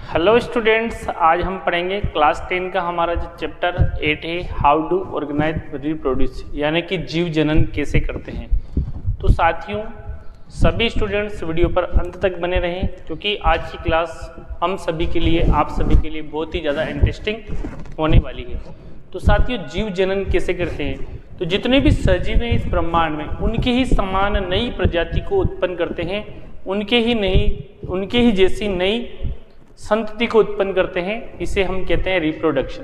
Hello students, आज हम पढ़ेंगे क्लास 10 का हमारा जो चैप्टर 8 है, हाउ टू ऑर्गेनाइज रिप्रोड्यूस, यानी कि जीव जनन कैसे करते हैं। तो साथियों, सभी स्टूडेंट्स वीडियो पर अंत तक बने रहें, क्योंकि आज की क्लास हम सभी के लिए, आप सभी के लिए बहुत ही ज़्यादा इंटरेस्टिंग होने वाली है। तो साथियों, जीव जनन कैसे करते हैं? तो जितने भी सजीव हैं इस ब्रह्मांड में, उनकी ही समान नई प्रजाति को उत्पन्न करते हैं, उनके ही जैसी नई संतति को उत्पन्न करते हैं। इसे हम कहते हैं रिप्रोडक्शन।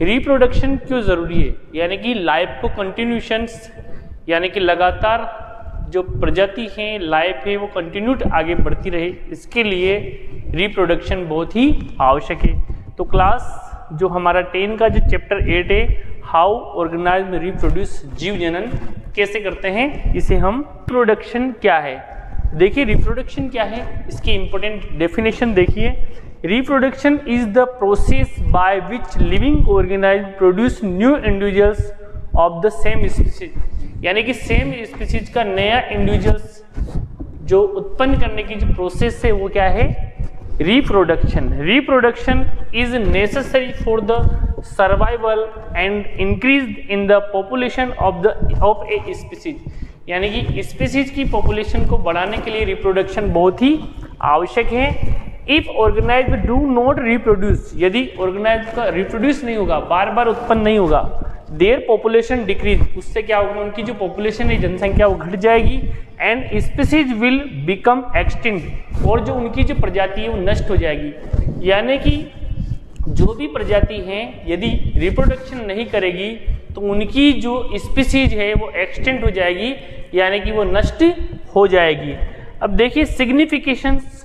रिप्रोडक्शन क्यों ज़रूरी है? यानी कि लाइफ को कंटिन्यूशंस, यानी कि लगातार जो प्रजाति है, लाइफ है, वो कंटिन्यूट आगे बढ़ती रहे, इसके लिए रिप्रोडक्शन बहुत ही आवश्यक है। तो क्लास जो हमारा 10 का जो चैप्टर 8 है, हाउ ऑर्गेनाइज रिप्रोड्यूस, जीव जनन कैसे करते हैं, इसे हम रिप्रोडक्शन क्या है। देखिए रिप्रोडक्शन क्या है, इसकी इंपॉर्टेंट डेफिनेशन देखिए। Reproduction is the process by which living organism produce new individuals of the same species, यानी कि सेम स्पीसीज का नया इंडिविजुअल्स जो उत्पन्न करने की जो प्रोसेस है वो क्या है? Reproduction. Reproduction is necessary for the survival and increase in the population of a species, यानी कि स्पीसीज की पॉपुलेशन को बढ़ाने के लिए रिप्रोडक्शन बहुत ही आवश्यक है। If organism do not reproduce, यदि ऑर्गेनाइज्म का रिप्रोड्यूस नहीं होगा, बार बार उत्पन्न नहीं होगा, देयर पॉपुलेशन डिक्रीज, उससे क्या होगा? उनकी जो पॉपुलेशन है, जनसंख्या, वो घट जाएगी। And species will become extinct, और जो उनकी जो प्रजाति है वो नष्ट हो जाएगी। यानी कि जो भी प्रजाति है यदि रिप्रोडक्शन नहीं करेगी तो उनकी जो स्पीसीज है वो एक्सटेंट हो जाएगी, यानी कि वो नष्ट हो जाएगी। अब देखिए सिग्निफिकेंस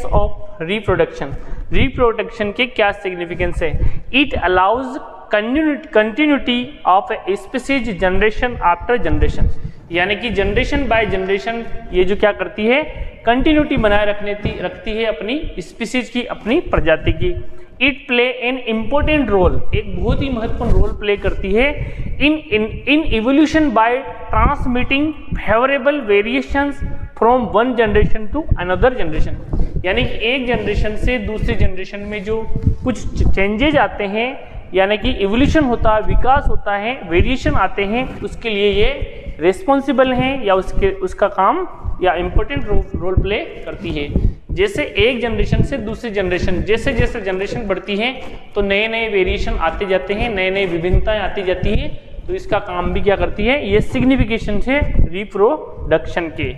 ऑफ रिप्रोडक्शन। रिप्रोडक्शन के क्या सिग्निफिकेंस है? It allows continuity of a species generation after generation, यानी कि जनरेशन बाय जनरेशन ये जो क्या करती है? कंटिन्यूटी बनाए रखती है अपनी स्पीसीज की, अपनी प्रजाति की। It play an important role, एक बहुत ही महत्वपूर्ण रोल प्ले करती है in evolution by transmitting favourable variations from one generation to another generation, यानी कि एक जनरेशन से दूसरी जनरेशन में जो कुछ चेंजेज आते हैं, यानी कि इवोल्यूशन होता है, विकास होता है, वेरिएशन आते हैं, उसके लिए ये रिस्पॉन्सिबल हैं, या उसका काम या इम्पोर्टेंट रोल प्ले करती है। जैसे एक जनरेशन से दूसरी जनरेशन, जैसे जैसे जनरेशन बढ़ती है तो नए नए वेरिएशन आते जाते हैं, नए नए विभिन्नताएं आती जाती है, तो इसका काम भी क्या करती है? ये सिग्निफिकेशन है रिप्रोडक्शन के।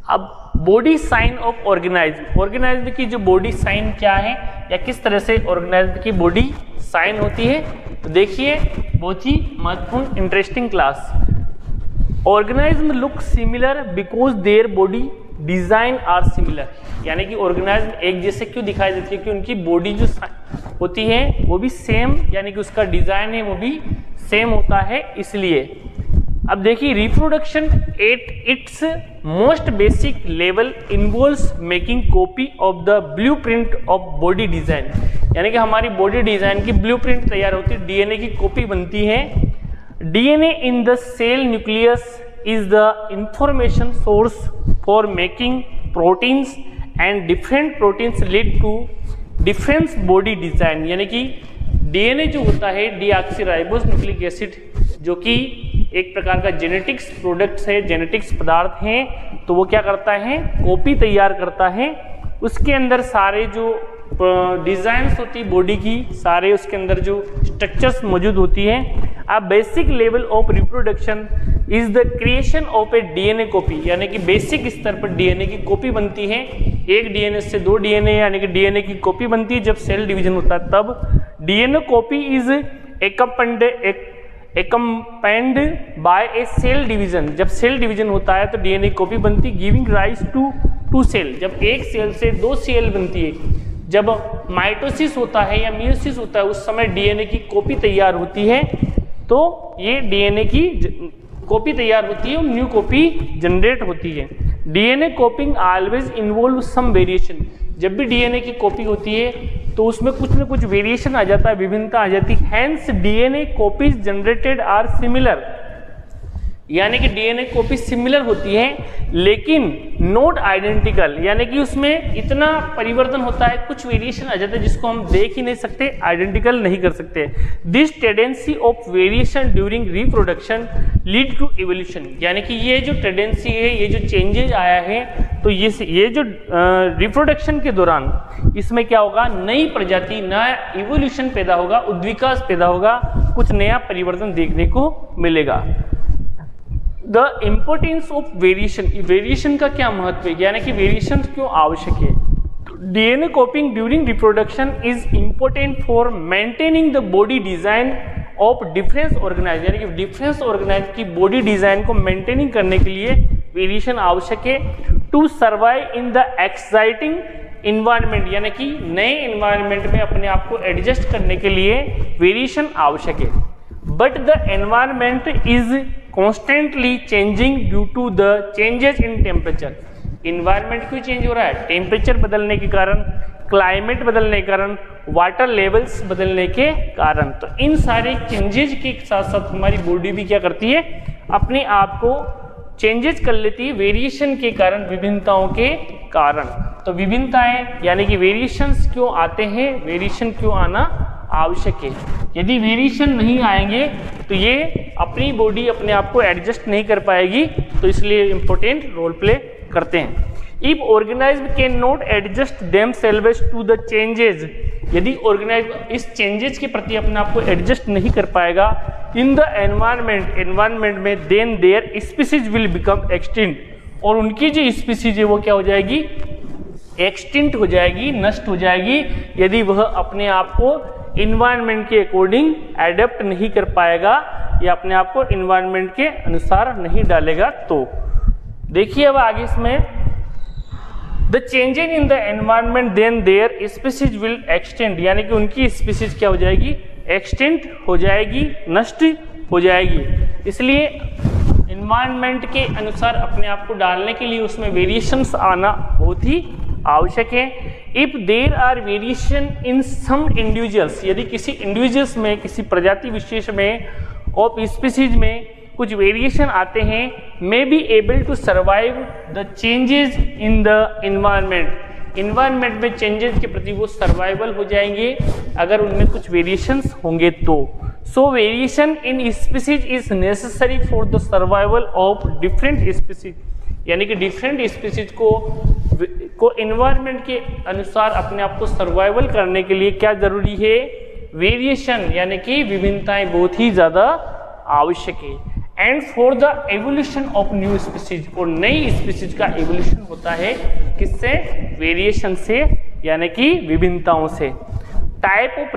अब body sign of organism, organism की जो बॉडी साइन क्या है, या किस तरह से ऑर्गेनाइज्म की बॉडी साइन होती है, तो देखिए बहुत ही महत्वपूर्ण interesting class. Organism look similar because their body design are similar, यानी कि ऑर्गेनाइज्म एक जैसे क्यों दिखाई देती है? कि उनकी बॉडी जो होती है वो भी सेम, यानी कि उसका डिजाइन है वो भी सेम होता है, इसलिए। अब देखिए reproduction at its most basic level involves making copy of the blueprint of body design, यानी कि हमारी बॉडी डिजाइन की ब्लूप्रिंट तैयार होती है, डीएनए की कॉपी बनती है। DNA in the cell nucleus is the information source for making proteins and different proteins lead to different body design, यानी कि डीएनए जो होता है डीऑक्सीराइबोस न्यूक्लिक एसिड, जो कि एक प्रकार का जेनेटिक्स प्रोडक्ट्स है, जेनेटिक्स पदार्थ हैं, तो वो क्या करता है? कॉपी तैयार करता है। उसके अंदर सारे जो डिजाइन्स होती है बॉडी की, सारे उसके अंदर जो स्ट्रक्चर्स मौजूद होती हैं। A basic level of reproduction is the creation of A DNA copy, यानी कि बेसिक स्तर पर डीएनए की कॉपी बनती है। एक डीएनए से दो डीएनए, यानी कि डीएनए की कॉपी बनती है जब सेल डिवीजन होता है, तब DNA copy is accompanied by a cell division, जब सेल डिवीजन होता है तो डीएनए कॉपी बनती, गिविंग राइज टू सेल, जब एक सेल से दो सेल बनती है। जब माइटोसिस होता है या मियोसिस होता है, उस समय डीएनए की कॉपी तैयार होती है, तो ये डीएनए की कॉपी तैयार होती है और न्यू कॉपी जनरेट होती है। DNA copying always involve some variation, जब भी डीएनए की कॉपी होती है तो उसमें कुछ न कुछ वेरिएशन आ जाता है, विभिन्नता आ जाती है। Hence DNA copies generated are similar, यानी कि डीएनए कॉपी सिमिलर होती है लेकिन नॉट आइडेंटिकल, यानी कि उसमें इतना परिवर्तन होता है, कुछ वेरिएशन आ जाता है जिसको हम देख ही नहीं सकते, आइडेंटिकल नहीं कर सकते। This tendency of variation during reproduction lead to evolution, यानी कि ये जो टेंडेंसी है, ये जो चेंजेज आया है, तो ये जो रिप्रोडक्शन के दौरान इसमें क्या होगा, नई प्रजाति, नया इवोल्यूशन पैदा होगा, उद्विकास पैदा होगा, कुछ नया परिवर्तन देखने को मिलेगा। The importance of variation, variation का क्या महत्व है, यानी कि वेरिएशन क्यों आवश्यक है। DNA copying during reproduction is important for maintaining the body design of difference organise, यानी कि डिफरेंस ऑर्गेनाइज की बॉडी डिजाइन को मेंटेनिंग करने के लिए वेरिएशन आवश्यक है। To survive in the exciting environment, यानी कि नए इन्वायरमेंट में अपने आप को एडजस्ट करने के लिए वेरिएशन आवश्यक है। But the environment is constantly changing due to the changes in temperature, environment क्यों चेंज हो रहा है, टेम्परेचर बदलने के कारण, क्लाइमेट बदलने के कारण, वाटर लेवल्स बदलने के कारण। तो इन सारे चेंजेस के साथ साथ हमारी बॉडी भी क्या करती है, अपने आप को चेंजेस कर लेती है वेरिएशन के कारण, विभिन्नताओं के कारण। तो विभिन्नताएं यानी कि वेरिएशंस क्यों आते हैं, वेरिएशन क्यों आना आवश्यक है। यदि वेरिएशन नहीं आएंगे तो ये अपनी बॉडी अपने आप को एडजस्ट नहीं कर पाएगी, तो इसलिए इंपॉर्टेंट रोल प्ले करते हैं। If organism can not adjust themselves to the changes, यदि ऑर्गेनाइज्म इस चेंजेस के प्रति अपने आप को एडजस्ट नहीं कर पाएगा इन द एनवायरनमेंट में, then their species will become extinct, और उनकी जो स्पीसीज है वो क्या हो जाएगी, एक्सटिंक्ट हो जाएगी, नष्ट हो जाएगी, यदि वह अपने आप को इन्वायरमेंट के अकॉर्डिंग एडेप्ट नहीं कर पाएगा या अपने आप को इन्वायरमेंट के अनुसार नहीं डालेगा। तो देखिए अब आगे इसमें, the changes in the environment then their species will extend, यानी कि उनकी स्पीसीज क्या हो जाएगी, एक्सटेंट हो जाएगी, नष्ट हो जाएगी। इसलिए इन्वायरमेंट के अनुसार अपने आप को डालने के लिए उसमें वेरिएशंस आना बहुत ही आवश्यक है। If there are variation in some individuals, यदि किसी इंडिविजुअल्स में, किसी प्रजाति विशेष में ऑफ स्पीसीज में कुछ वेरिएशन आते हैं, may be able to survive the changes in the environment, environment में चेंजेस के प्रति वो सर्वाइवल हो जाएंगे अगर उनमें कुछ वेरिएशंस होंगे तो। सो variation in species is necessary for the survival of different species, यानी कि डिफरेंट स्पीसीज को इन्वायरमेंट के अनुसार अपने आप को सर्वाइवल करने के लिए क्या जरूरी है, वेरिएशन, यानी कि विभिन्नताएं बहुत ही ज़्यादा आवश्यक है। And for the evolution of new species, और नई स्पीसीज का एवोल्यूशन होता है किससे, वेरिएशन से, यानी कि विभिन्नताओं से। टाइप ऑफ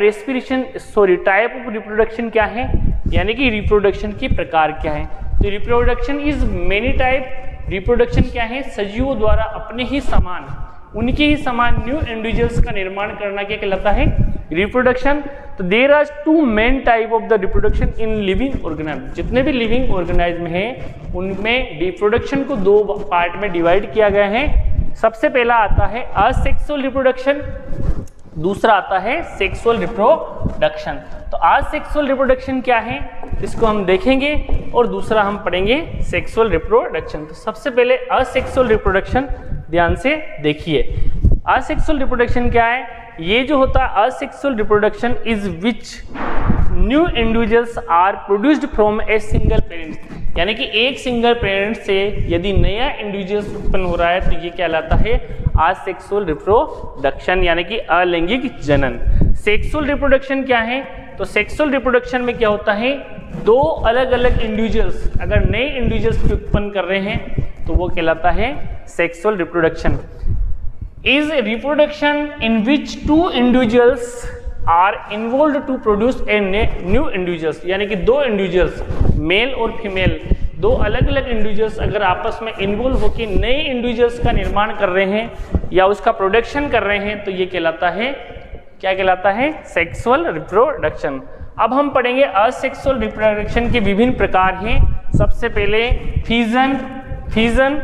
रिप्रोडक्शन क्या है, यानी कि रिप्रोडक्शन के प्रकार क्या है। तो reproduction is many type, reproduction क्या है, सजीवों द्वारा अपने ही समान, उनके ही समान न्यू इंडिविजुअल्स का निर्माण करना क्या कहलाता है, रिप्रोडक्शन। तो there are two main type of the reproduction in living organism, जितने भी लिविंग ऑर्गेनिज्म हैं उनमें रिप्रोडक्शन को दो पार्ट में डिवाइड किया गया है। सबसे पहला आता है असेक्सुअल रिप्रोडक्शन, दूसरा आता है सेक्सुअल रिप्रोडक्शन। तो असेक्सुअल रिप्रोडक्शन क्या है इसको हम देखेंगे और दूसरा हम पढ़ेंगे सेक्सुअल रिप्रोडक्शन। तो सबसे पहले असेक्सुअल रिप्रोडक्शन ध्यान से देखिए। असेक्सुअल रिप्रोडक्शन क्या है, ये जो होता है asexual reproduction is which new individuals are produced from a single parent, यानी कि एक सिंगल पेरेंट से यदि नया इंडिविजुअल उत्पन्न हो रहा है तो ये कहलाता है असेक्सुअल रिप्रोडक्शन, यानी कि अलैंगिक जनन। सेक्सुअल रिप्रोडक्शन क्या है, तो सेक्सुअल रिप्रोडक्शन में क्या होता है, दो अलग अलग इंडिविजुअल्स अगर नए इंडिविजुअल्स उत्पन्न कर रहे हैं तो वो कहलाता है sexual reproduction. Is reproduction in which two individuals are involve to produce a new individuals, यानी कि दो इंडिविजुअल्स मेल और फीमेल, दो अलग अलग इंडिविजुअल्स अगर आपस में इन्वॉल्व होकर नए इंडिविजुअल्स का निर्माण कर रहे हैं या उसका प्रोडक्शन कर रहे हैं तो ये कहलाता है, क्या कहलाता है, सेक्सुअल रिप्रोडक्शन। अब हम पढ़ेंगे असेक्सुअल रिप्रोडक्शन के विभिन्न प्रकार हैं। सबसे पहले फिजन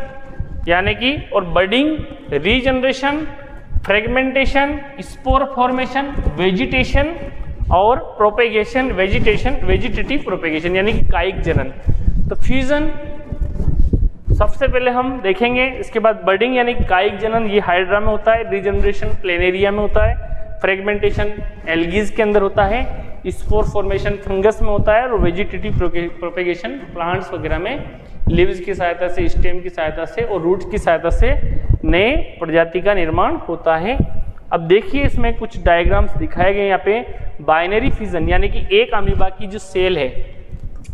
यानी कि और budding, regeneration, fragmentation, spore formation, vegetation और प्रोपेगेशन, वेजिटेटिव प्रोपेगेशन यानी कि कायिक जनन। तो फ्यूजन सबसे पहले हम देखेंगे, इसके बाद बडिंग यानी कायिक जनन, ये हाइड्रा में होता है, रीजनरेशन प्लेनेरिया में होता है, फ्रेगमेंटेशन एल्गीज के अंदर होता है, स्पोर फॉर्मेशन फंगस में होता है, और वेजिटेटिव प्रोपेगेशन प्लांट्स वगैरह में लीव्स की सहायता से, स्टेम की सहायता से और रूट्स की सहायता से नए प्रजाति का निर्माण होता है। अब देखिए इसमें कुछ डायग्राम्स दिखाए गए यहाँ पे। बाइनरी फिजन यानी कि एक अमीबा की जो सेल है,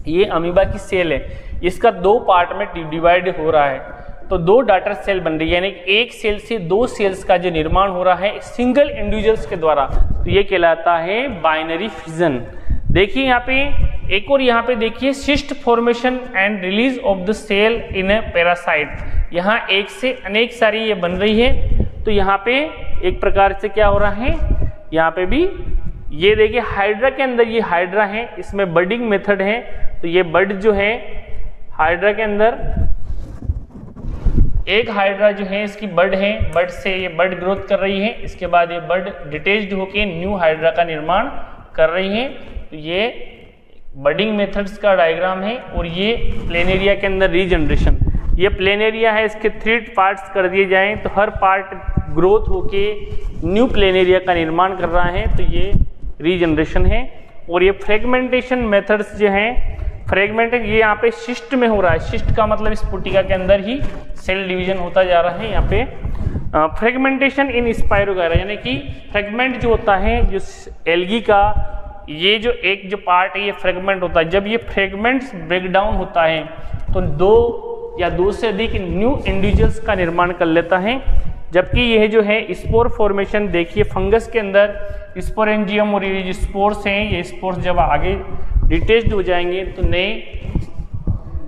ये अमीबा की सेल है, इसका दो पार्ट में डिवाइड हो रहा है, तो दो डॉटर सेल बन रही है, यानी एक सेल से दो सेल्स का जो निर्माण हो रहा है सिंगल इंडिविजुअल्स के द्वारा, तो ये कहलाता है बाइनरी फिजन। देखिए यहाँ पे एक और यहाँ पे देखिए cyst formation and release of the cell in a parasite, यहाँ एक से अनेक सारी ये बन रही है। तो यहाँ पे एक प्रकार से क्या हो रहा है, यहाँ पे भी ये देखिए हाइड्रा के अंदर ये हाइड्रा है, इसमें बडिंग मेथड है, तो ये बड जो है हाइड्रा के अंदर एक हाइड्रा जो है इसकी बड है, बड से ये बड ग्रोथ कर रही है, इसके बाद ये बड डिटेच्ड होके न्यू हाइड्रा का निर्माण कर रही है। तो ये बडिंग मेथड्स का डायग्राम है। और ये प्लेनेरिया के अंदर रीजनरेशन, ये प्लेनेरिया है, इसके 3 पार्ट्स कर दिए जाएं तो हर पार्ट ग्रोथ होके न्यू प्लेनेरिया का निर्माण कर रहा है, तो ये रीजनरेशन है। और ये फ्रेगमेंटेशन मेथड्स जो हैं, फ्रेगमेंटेड ये यहाँ पे शिस्ट में हो रहा है, शिस्ट का मतलब इस पुटिका के अंदर ही सेल डिवीजन होता जा रहा है। यहाँ पे फ्रेगमेंटेशन इन स्पाइरोगायरा यानी कि फ्रेगमेंट जो होता है जो एल्गी का, ये जो एक जो पार्ट है ये फ्रेगमेंट होता है। जब ये फ्रेगमेंट्स ब्रेक डाउन होता है तो दो या दो से अधिक न्यू इंडिविजुअल्स का निर्माण कर लेता है। जबकि यह जो है स्पोर फॉर्मेशन देखिए फंगस के अंदर स्पोरेंजियम और ये जो स्पोर्स हैं, ये स्पोर्स जब आगे डिटेच्ड हो जाएंगे तो नए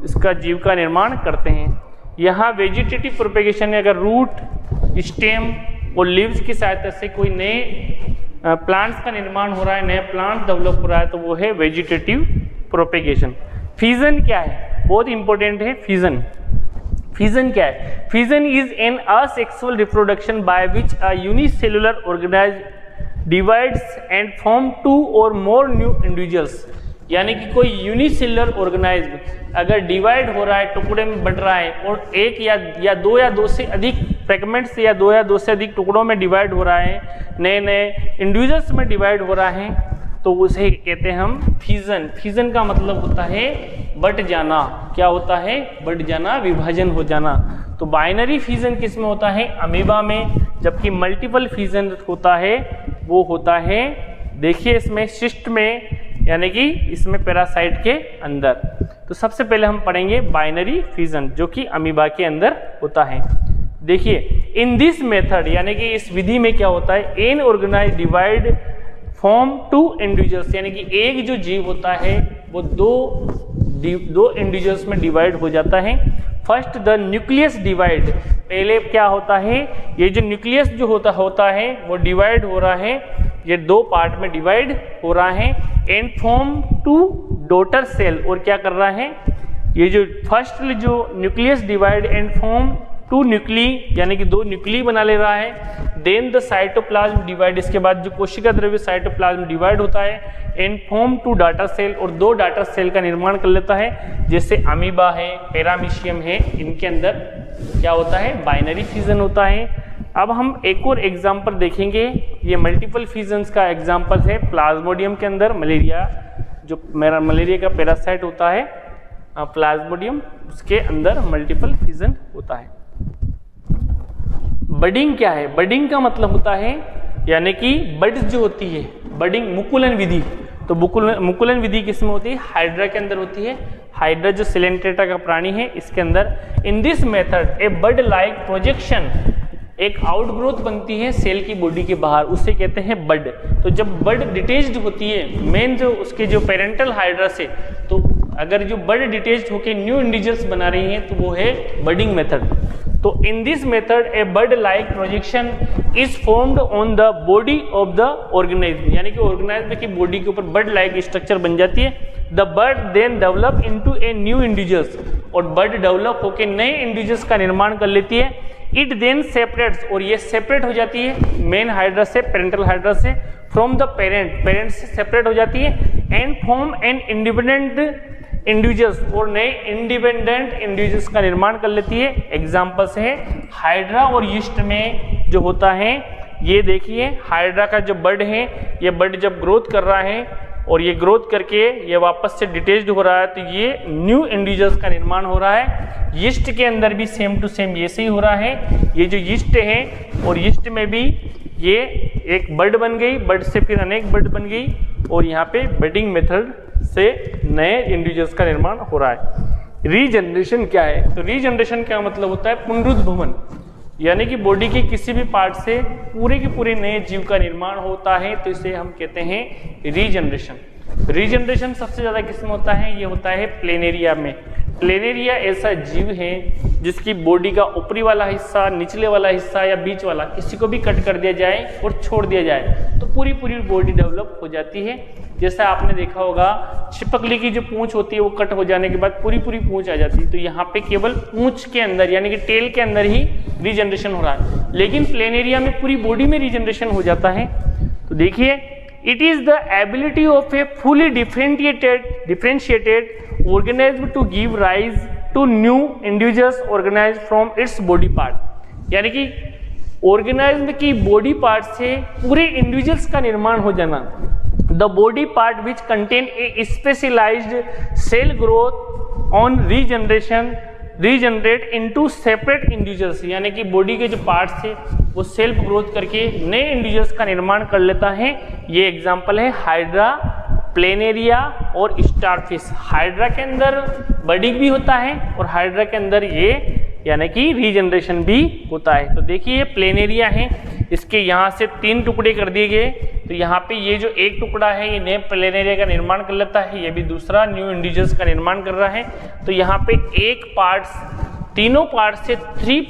इसका जीव का निर्माण करते हैं। यहाँ वेजिटेटिव प्रोपेगेशन है, अगर रूट, स्टेम और लीव्स की सहायता से कोई नए प्लांट्स का निर्माण हो रहा है, नया प्लांट डेवलप हो रहा है, तो वो है वेजिटेटिव प्रोपेगेशन। फिजन क्या है, बहुत इंपॉर्टेंट है फिजन। फिजन क्या है? Fission is an asexual reproduction by which a unicellular organism divides and form 2 और मोर न्यू इंडिविजुअल्स। यानी कि कोई यूनिसेलुलर ऑर्गेनाइज्म अगर डिवाइड हो रहा है, टुकड़े में बढ़ रहा है और एक या दो से अधिक फ्रेगमेंट्स या दो से अधिक टुकड़ों में डिवाइड हो रहा है, नए नए इंडिविजुअल्स में डिवाइड हो रहा है, तो उसे कहते हैं हम फिजन। फिजन का मतलब होता है बट जाना। क्या होता है? बट जाना, विभाजन हो जाना। तो बाइनरी फिजन किस में होता है? अमीबा में। जबकि मल्टीपल फिजन होता है वो होता है, देखिए इसमें सिस्ट में, यानी कि इसमें पैरासाइट के अंदर। तो सबसे पहले हम पढ़ेंगे बाइनरी फिजन जो कि अमीबा के अंदर होता है। देखिए इन दिस मेथड यानी कि इस विधि में क्या होता है, an organise divide form 2 individuals, यानी कि एक जो जीव होता है वो दो इंडिविजुअल्स में डिवाइड हो जाता है। फर्स्ट द न्यूक्लियस डिवाइड, पहले क्या होता है, ये जो न्यूक्लियस जो होता है वो डिवाइड हो रहा है, ये 2 पार्ट में डिवाइड हो रहा है एंड फॉर्म 2 डॉटर सेल। और क्या कर रहा है, ये जो फर्स्ट जो nucleus divide and form 2 nuclei, यानी कि 2 न्यूक्ली बना ले रहा है। देन द साइटोप्लाज्म डिवाइड, इसके बाद जो कोशिका द्रव्य साइटोप्लाज्म डिवाइड होता है एंड फॉर्म 2 डाटर सेल, और 2 डाटर सेल का निर्माण कर लेता है। जैसे अमीबा है, पैरामीशियम है, इनके अंदर क्या होता है, बाइनरी फिजन होता है। अब हम एक और एग्जाम्पल देखेंगे, ये मल्टीपल फिजन्स का एग्जाम्पल है। प्लाज्मोडियम के अंदर मलेरिया, जो मलेरिया का पैरासाइट होता है प्लाज्मोडियम, उसके अंदर मल्टीपल फिजन होता है। बडिंग क्या है? बडिंग का मतलब होता है, यानी कि बड जो होती है, बडिंग मुकुलन विधि। तो मुकुलन विधि किसमें होती है? हाइड्रा के अंदर होती है। हाइड्रा जो सिलेंट्रेटा का प्राणी है, इसके अंदर in this method a bud like projection, एक आउटग्रोथ बनती है सेल की बॉडी के बाहर, उसे कहते हैं बड। तो जब बड डिटेच्ड होती है मेन जो उसके जो पेरेंटल हाइड्रा से, तो अगर जो बड डिटेच्ड होकर न्यू इंडिविजुअल्स बना रही हैं तो वो है बडिंग मेथड। तो in this method a bud like projection is formed on the body of the organism, यानी कि ऑर्गेनाइज्म की बॉडी के ऊपर बड लाइक स्ट्रक्चर बन जाती है। The bud then develop into a new individuals, और बड डेवलप होकर नए इंडिविजुअल्स का निर्माण कर लेती है। इट देन सेपरेट्स, और ये सेपरेट हो जाती है मेन हाइड्रा से, पेरेंटल हाइड्रा से, फ्रॉम द पेरेंट से सेपरेट हो जाती है and form an independent individuals और नए इंडिपेंडेंट इंडिविजुअल्स का निर्माण कर लेती है। एग्जाम्पल्स है हाइड्रा और यीस्ट में जो होता है, ये देखिए हाइड्रा का जो बड है, ये बड जब ग्रोथ कर रहा है और ये ग्रोथ करके ये वापस से डिटेच्ड हो रहा है, तो ये न्यू इंडिविजुअल्स का निर्माण हो रहा है। यीस्ट के अंदर भी सेम टू सेम ये सही हो रहा है। ये जो यीस्ट है और यीस्ट में भी ये एक बड बन गई, बड से फिर अनेक बड बन गई और यहाँ पे बडिंग मेथड से नए इंडिविजुअल्स का निर्माण हो रहा है। रीजनरेशन क्या है? तो रीजनरेशन क्या मतलब होता है? पुनरुद्भवन, यानी कि बॉडी के किसी भी पार्ट से पूरे के पूरे नए जीव का निर्माण होता है, तो इसे हम कहते हैं रीजनरेशन। रीजनरेशन सबसे ज्यादा किसमें होता है? ये होता है प्लेनेरिया में। प्लेनेरिया ऐसा जीव है जिसकी बॉडी का ऊपरी वाला हिस्सा, निचले वाला हिस्सा या बीच वाला किसी को भी कट कर दिया जाए और छोड़ दिया जाए तो पूरी पूरी बॉडी डेवलप हो जाती है। जैसा आपने देखा होगा छिपकली की जो पूंछ होती है वो कट हो जाने के बाद पूरी पूरी पूंछ आ जाती है, तो यहाँ पे केवल पूंछ के अंदर यानी कि टेल के अंदर ही रीजनरेशन हो रहा है, लेकिन प्लेनेरिया में पूरी बॉडी में रीजनरेशन हो जाता है। तो देखिए, it is the ability of a fully differentiated organism to give rise to new individuals organised from its body part, यानी कि ऑर्गेनिज्म की बॉडी पार्ट से पूरे इंडिविजुअल्स का निर्माण हो जाना। The body part which contain a specialised cell growth on regenerate into separate individuals, यानी कि बॉडी के जो पार्ट्स थे वो सेल्फ ग्रोथ करके नए इंडिविजुअल्स का निर्माण कर लेता है। ये एग्जांपल है हाइड्रा, प्लेनेरिया और स्टारफिश। हाइड्रा के अंदर बडिंग भी होता है और हाइड्रा के अंदर ये यानी कि रीजनरेशन भी होता है। तो देखिए प्लेनेरिया है, इसके यहाँ से 3 टुकड़े कर दिए गए, तो यहाँ पे ये जो एक टुकड़ा है ये नए प्लेनेरिया का निर्माण कर लेता है, ये भी दूसरा न्यू इंडिविजुअल्स का निर्माण कर रहा है। तो यहाँ पे एक पार्ट, तीनों पार्ट से 3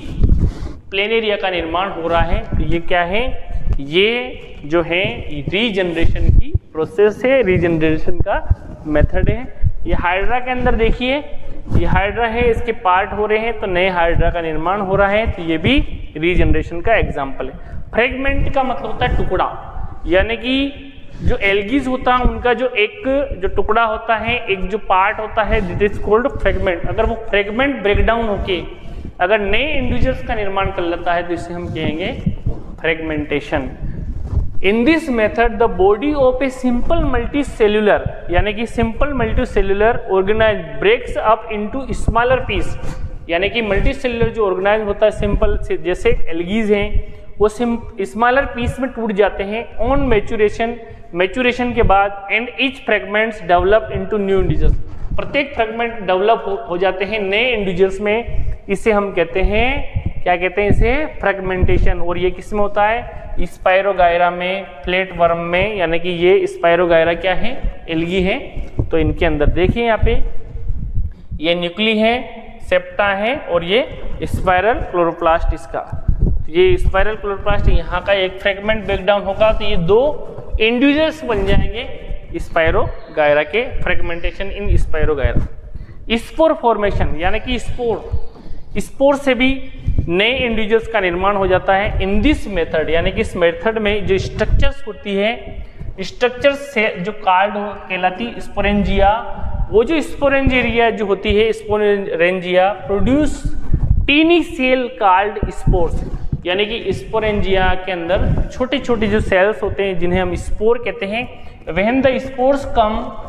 प्लेनेरिया का निर्माण हो रहा है। तो ये क्या है? ये जो है रीजनरेशन की प्रोसेस है, रीजनरेशन का मेथड है। ये हाइड्रा के अंदर देखिए, ये हाइड्रा है, इसके पार्ट हो रहे हैं तो नए हाइड्रा का निर्माण हो रहा है, तो ये भी रीजनरेशन का एग्जाम्पल है। फ्रेगमेंट का मतलब होता है टुकड़ा, यानी कि जो एल्गीज होता है उनका जो एक जो टुकड़ा होता है, एक जो पार्ट होता है, दिट इज कॉल्ड फ्रेगमेंट। अगर वो फ्रेगमेंट ब्रेकडाउन होके अगर नए इंडिविजुअल्स का निर्माण कर लेता है तो इसे हम कहेंगे fragmentation. In this method the body of a simple multicellular, यानी कि simple multicellular organise breaks up into smaller piece, यानी कि मल्टीसेल्युलर जो ऑर्गेनाइज होता है सिंपल से, जैसे एल्गीज हैं, वो स्मॉलर पीस में टूट जाते हैं ऑन मैच्योरेशन के बाद, and each fragments develop into new individuals. प्रत्येक फ्रेगमेंट डेवलप हो जाते हैं नए इंडिविजुअल्स में, इसे हम कहते हैं, क्या कहते हैं इसे? फ्रेगमेंटेशन। और ये किस में होता है? स्पायरोगायरा में, फ्लैट वर्म में, यानी कि ये स्पायरोगायरा क्या है? एल्गी है। तो इनके अंदर देखिए यहाँ पे ये न्यूक्ली है, सेप्टा है और ये स्पाइरल क्लोरोप्लास्ट इसका। ये स्पाइरल क्लोरोप्लास्ट यहाँ का एक फ्रेगमेंट ब्रेकडाउन होगा तो ये 2 इंडिविजुअल्स बन जाएंगे स्पायरोगायरा के। फ्रेगमेंटेशन इन स्पायरोगायरा। स्पोर फॉर्मेशन, यानी कि स्पोर से भी नए इंडिविजुअल्स का निर्माण हो जाता है। इन दिस मेथड, यानी कि इस मेथड में जो स्ट्रक्चर्स होती है, स्ट्रक्चर्स से जो कार्ड कहलाती स्पोरेंजिया, वो जो स्पोरेंजिया जो होती है sporangia produce tiny cell called spores, यानी कि स्पोरेंजिया के अंदर छोटे छोटे जो सेल्स होते हैं जिन्हें हम स्पोर कहते हैं। When the spores come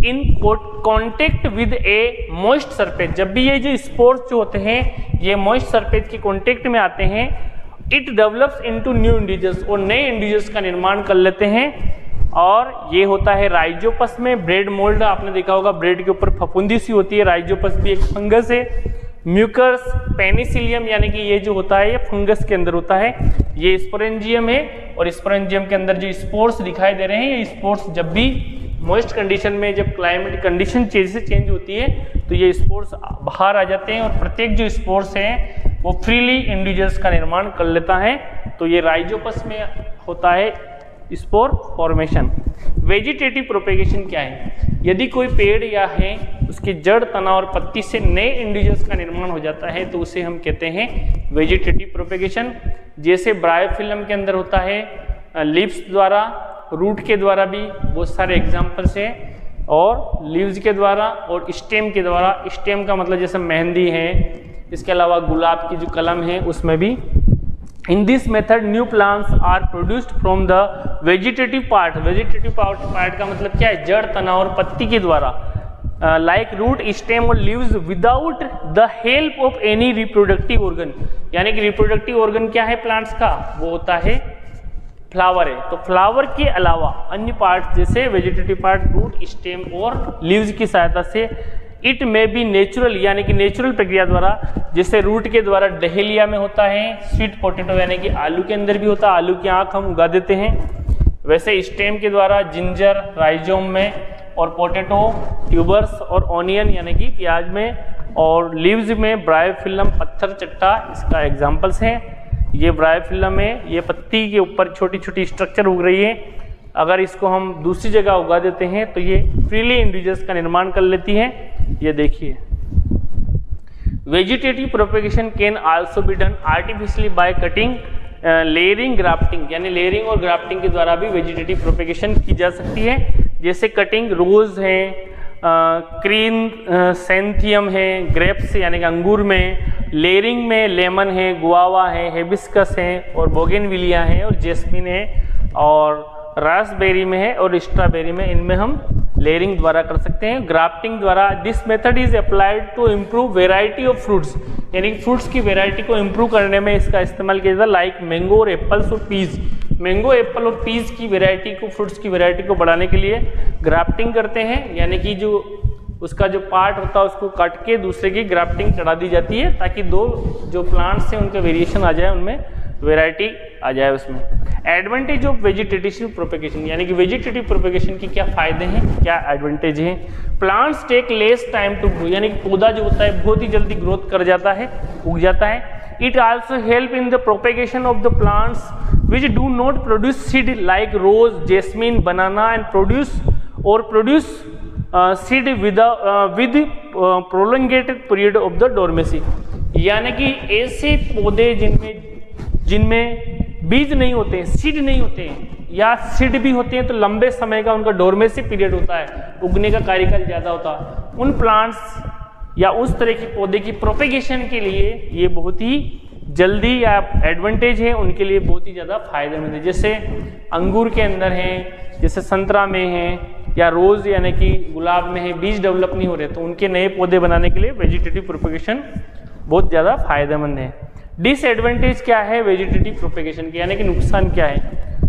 in contact with A moist surface, जब भी ये जो स्पोर्स जो होते हैं ये मॉइस्ट सरफेस के कॉन्टेक्ट में आते हैं, it develops into new individuals, और नए इंडिविजुअल्स का निर्माण कर लेते हैं। और ये होता है राइजोपस में। ब्रेड मोल्ड आपने देखा होगा, ब्रेड के ऊपर फफूंदी सी होती है, राइजोपस भी एक फंगस है। म्यूकस पेनिसिलियम, यानी कि ये जो होता है ये फंगस के अंदर होता है। ये स्पोरेंजियम है और स्पोरेंजियम के अंदर जो स्पोर्स दिखाई दे रहे हैं, ये स्पोर्स जब भी मॉइस्ट कंडीशन में, जब क्लाइमेट कंडीशन चेंज होती है तो ये स्पोर्स बाहर आ जाते हैं और प्रत्येक जो स्पोर्स हैं वो फ्रीली इंडिविजुअल्स का निर्माण कर लेता है। तो ये राइजोपस में होता है स्पोर फॉर्मेशन। वेजिटेटिव प्रोपेगेशन क्या है? यदि कोई पेड़ या है उसके जड़, तना और पत्ती से नए इंडिविजुअल्स का निर्माण हो जाता है तो उसे हम कहते हैं वेजिटेटिव प्रोपेगेशन। जैसे ब्रायोफिल्म के अंदर होता है लीव्स द्वारा, रूट के द्वारा भी बहुत सारे एग्जाम्पल्स हैं। और लीव्स के द्वारा और स्टेम के द्वारा। स्टेम का मतलब जैसे मेहंदी है, इसके अलावा गुलाब की जो कलम है उसमें भी। In this method new plants are produced from the vegetative part. Vegetative part का मतलब क्या है? जड़, तना और पत्ती के द्वारा, लाइक रूट, स्टेम और leaves without the help of any reproductive organ. यानी कि रिप्रोडक्टिव ऑर्गन क्या है प्लांट्स का? वो होता है फ्लावर है। तो फ्लावर के अलावा अन्य पार्ट जैसे वेजिटेटिव पार्ट, रूट, स्टेम और लीव्स की सहायता से इट में बी नेचुरल, यानी कि नेचुरल प्रक्रिया द्वारा, जैसे रूट के द्वारा डहेलिया में होता है, स्वीट पोटैटो यानी कि आलू के अंदर भी होता है, आलू की आँख हम उगा देते हैं, वैसे स्टेम के द्वारा जिंजर, राइजोम में, और पोटैटो, ट्यूबर्स और ऑनियन यानी कि प्याज में, और लीव्स में ब्रायोफिल्लम, पत्थर चट्टा इसका एग्जाम्पल्स हैं। ये ब्रायोफिल्लम है, ये पत्ती के ऊपर छोटी छोटी स्ट्रक्चर उग रही है। अगर इसको हम दूसरी जगह उगा देते हैं तो ये फ्रीली इंडिविजुअल्स का निर्माण कर लेती हैं। ये देखिए, vegetative propagation can also be done artificially by cutting, layering, grafting, यानी लेयरिंग और ग्राफ्टिंग के द्वारा भी वेजिटेटिव प्रोपेगेशन की जा सकती है। जैसे कटिंग, रोज है, क्रीन सेंथियम है, ग्रेप्स यानी कि अंगूर में, लेयरिंग में लेमन है, गुआवा है, हेबिस्कस है, और बोगेनविलिया है, और जेस्मिन है, और रास्पबेरी में है, और स्ट्रॉबेरी में। इनमें हम लेयरिंग द्वारा कर सकते हैं। ग्राफ्टिंग द्वारा this method is applied to improve variety of fruits, यानी फ्रूट्स की वेराइटी को इम्प्रूव करने में इसका इस्तेमाल किया जाता है। लाइक मैंगो और एप्पल्स और पीज, मैंगो, एप्पल और पीज की वेराइटी को, फ्रूट्स की वेराइटी को बढ़ाने के लिए ग्राफ्टिंग करते हैं, यानी कि जो उसका जो पार्ट होता है उसको काट के दूसरे की ग्राफ्टिंग चढ़ा दी जाती है, ताकि दो जो प्लांट्स हैं उनके वेरिएशन आ जाए, उनमें वेराइटी आ जाए उसमें। एडवांटेज ऑफ वेजिटेटिव प्रोपेगेशन, यानी कि वेजिटेटिव प्रोपेगेशन की क्या फायदे हैं, क्या एडवांटेज हैं? Plants take less time to grow, यानी कि पौधा जो होता है बहुत ही जल्दी ग्रोथ कर जाता है, उग जाता है। It also help in the propagation of the plants which do not produce seed like rose, jasmine, banana and produce seed with prolongated period of the dormancy, यानी कि ऐसे पौधे जिनमें बीज नहीं होते हैं, सीड नहीं होते हैं, या सीड भी होते हैं तो लंबे समय का उनका डोर्मेसी पीरियड होता है, उगने का कार्यकाल ज़्यादा होता है, उन प्लांट्स या उस तरह के पौधे की प्रोपेगेशन के लिए ये बहुत ही जल्दी या एडवांटेज है, उनके लिए बहुत ही ज़्यादा फायदेमंद है। जैसे अंगूर के अंदर है, जैसे संतरा में है, या रोज़ यानी कि गुलाब में है, बीज डेवलप नहीं हो रहे, तो उनके नए पौधे बनाने के लिए वेजिटेटिव प्रोपेगेशन बहुत ज़्यादा फायदेमंद है। डिसएडवांटेज क्या है वेजिटेटिव प्रोपेगेशन के, यानी कि नुकसान क्या है?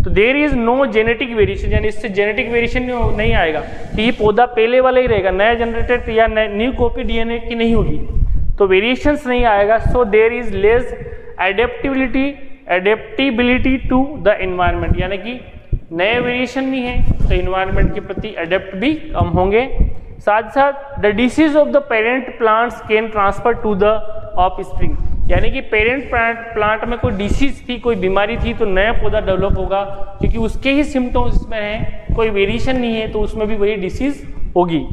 तो there is no genetic variation, यानी इससे जेनेटिक वेरिएशन नहीं आएगा कि ये पौधा पहले वाला ही रहेगा, नया जनरेटेड या न्यू कॉपी डीएनए की नहीं होगी, तो वेरिएशंस नहीं आएगा। So there is less adaptability to the environment, यानी कि नए वेरिएशन नहीं है तो इन्वायरमेंट के प्रति अडेप्ट भी कम होंगे। साथ साथ the disease of the parent plants can transfer to the offspring, यानी कि पेरेंट प्लांट में कोई डिसीज थी, कोई बीमारी थी, तो नया पौधा डेवलप होगा क्योंकि उसके ही सिम्टम्स इसमें हैं, कोई वेरिएशन नहीं है तो उसमें भी वही डिसीज होगी।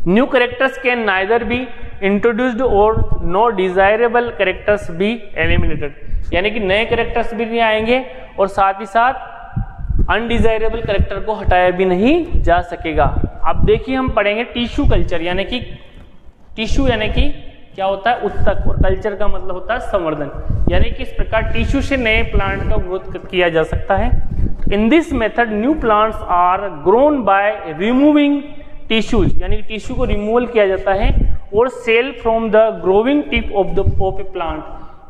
New characters can neither be introduced और no desirable characters be eliminated, यानी कि नए कैरेक्टर्स भी नहीं आएंगे और साथ ही साथ अनडिजायरेबल कैरेक्टर को हटाया भी नहीं जा सकेगा। अब देखिए हम पढ़ेंगे टिश्यू कल्चर, यानी कि टिश्यू यानी कि क्या होता है उत्तक, और कल्चर का मतलब होता है संवर्धन, यानी कि इस प्रकार टिश्यू से नए प्लांट का ग्रोथ किया जा सकता है। In this method new plants are grown by removing tissues, यानी कि टिश्यू को रिमूवल किया जाता है, और cell from the growing tip of a plant,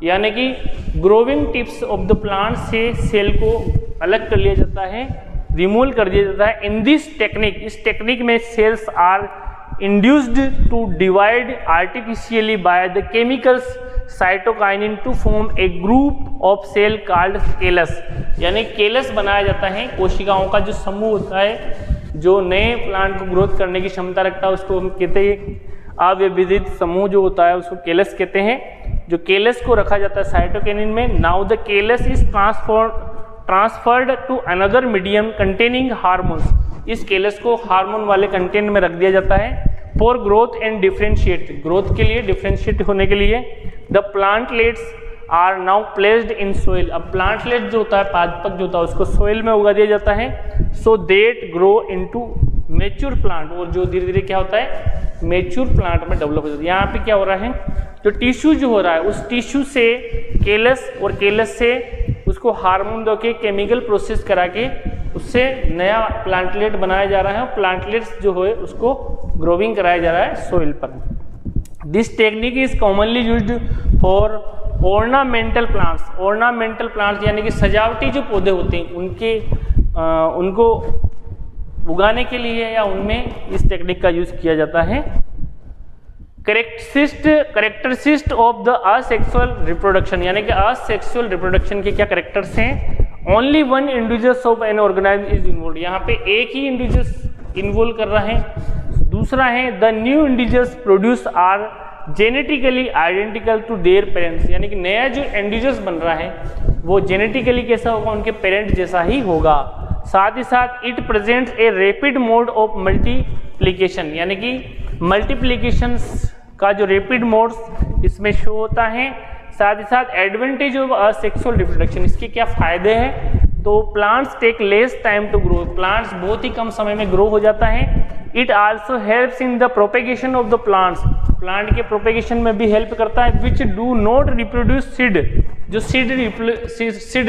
यानी कि growing tips of the plant से सेल को अलग कर लिया जाता है, रिमूवल कर दिया जाता है। इन दिस टेक्निक, इस टेक्निक में cells are induced to divide artificially by the chemicals cytokinin to form a group of cell called callus, यानी केलस बनाया जाता है, कोशिकाओं का जो समूह होता है जो नए प्लांट को ग्रोथ करने की क्षमता रखता है उसको हम कहते हैं अव्यवस्थित समूह जो होता है उसको केलस कहते हैं, जो केलस को रखा जाता है साइटोकिनिन में। Now the callus is transferred to another medium containing hormones, इस केलस को हार्मोन वाले कंटेंट में रख दिया जाता है for growth and differentiate, growth के लिए, डिफरेंशिएट होने के लिए। The plantlets are now placed in soil, अब प्लांटलेट जो होता है, पादपक जो होता है उसको सोइल में उगा दिया जाता है, so that grow into mature plant, और जो धीरे धीरे क्या होता है मेच्योर प्लांट में डेवलप हो जाता है। यहाँ पे क्या हो रहा है, जो टिश्यू जो हो रहा है उस टिश्यू से केलस, और केलस से उसको हार्मोन दो के केमिकल प्रोसेस करा के उससे नया प्लांटलेट बनाया जा रहा है, और प्लांटलेट्स जो है उसको ग्रोविंग कराया जा रहा है सॉइल पर। This technique is commonly used for ornamental plants. Ornamental plants यानी कि सजावटी जो पौधे होते हैं उनको उगाने के लिए या उनमें इस टेक्निक का यूज किया जाता है। Characteristics of the asexual reproduction, यानी कि असेक्सुअल रिप्रोडक्शन के क्या करेक्टर्स हैं। Only one individuals of an organism is involve, यहाँ पे एक ही इंडिविजुअल्स इन्वॉल्व कर रहा है। दूसरा है the new individuals produce are genetically identical to their parents, यानी कि नया जो इंडिविजुअल्स बन रहा है वो जेनेटिकली कैसा होगा, उनके पेरेंट जैसा ही होगा। साथ ही साथ it presents a rapid mode of multiplication, यानी कि मल्टीप्लिकेशन का जो रैपिड मोड्स इसमें शो होता है। साथ ही साथ एडवांटेज ऑफ असेक्सुअल रिप्रोडक्शन, इसके क्या फायदे हैं, तो plants take less time to grow, plants बहुत ही कम समय में ग्रो हो जाता है। It also helps in the propagation of the plants, plant के प्रोपेगेशन में भी हेल्प करता है। Which do not reproduce seed, जो सीड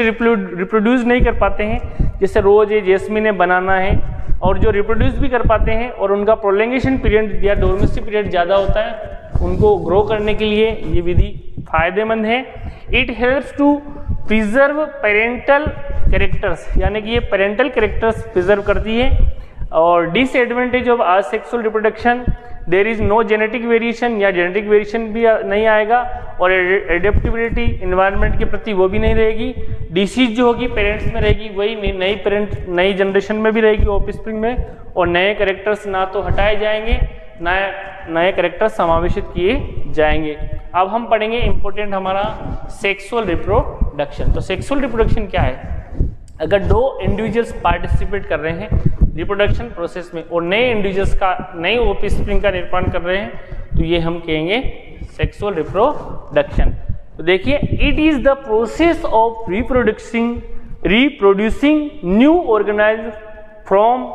रिप्रोड्यूस नहीं कर पाते हैं, जैसे रोज है, जेस्मिन है, बनाना है, और जो रिप्रोड्यूस भी कर पाते हैं और उनका प्रोलेंगेशन पीरियड या डोर्मेंसी पीरियड ज़्यादा होता है, उनको ग्रो करने के लिए ये विधि फायदेमंद है। It helps to preserve parental characters, यानी कि ये पेरेंटल कैरेक्टर्स प्रिजर्व करती है। और disadvantage of asexual reproduction, there is no genetic variation, या जेनेटिक वेरिएशन भी नहीं आएगा, और एडेप्टिबिलिटी इन्वायरमेंट के प्रति वो भी नहीं रहेगी। डिसीज जो होगी पेरेंट्स में रहेगी, वही नई जनरेशन में भी रहेगी, ऑफस्प्रिंग में, और नए कैरेक्टर्स ना तो हटाए जाएंगे, नए कैरेक्टर समावेशित किए जाएंगे। अब हम पढ़ेंगे इंपॉर्टेंट हमारा सेक्सुअल रिप्रोडक्शन। तो सेक्सुअल रिप्रोडक्शन क्या है, अगर दो इंडिविजुअल्स पार्टिसिपेट कर रहे हैं रिप्रोडक्शन प्रोसेस में और नए इंडिविजुअल्स का नई ऑफस्प्रिंग का निर्माण कर रहे हैं, तो ये हम कहेंगे सेक्सुअल रिप्रोडक्शन। तो देखिए, it is the process of reproducing new organism from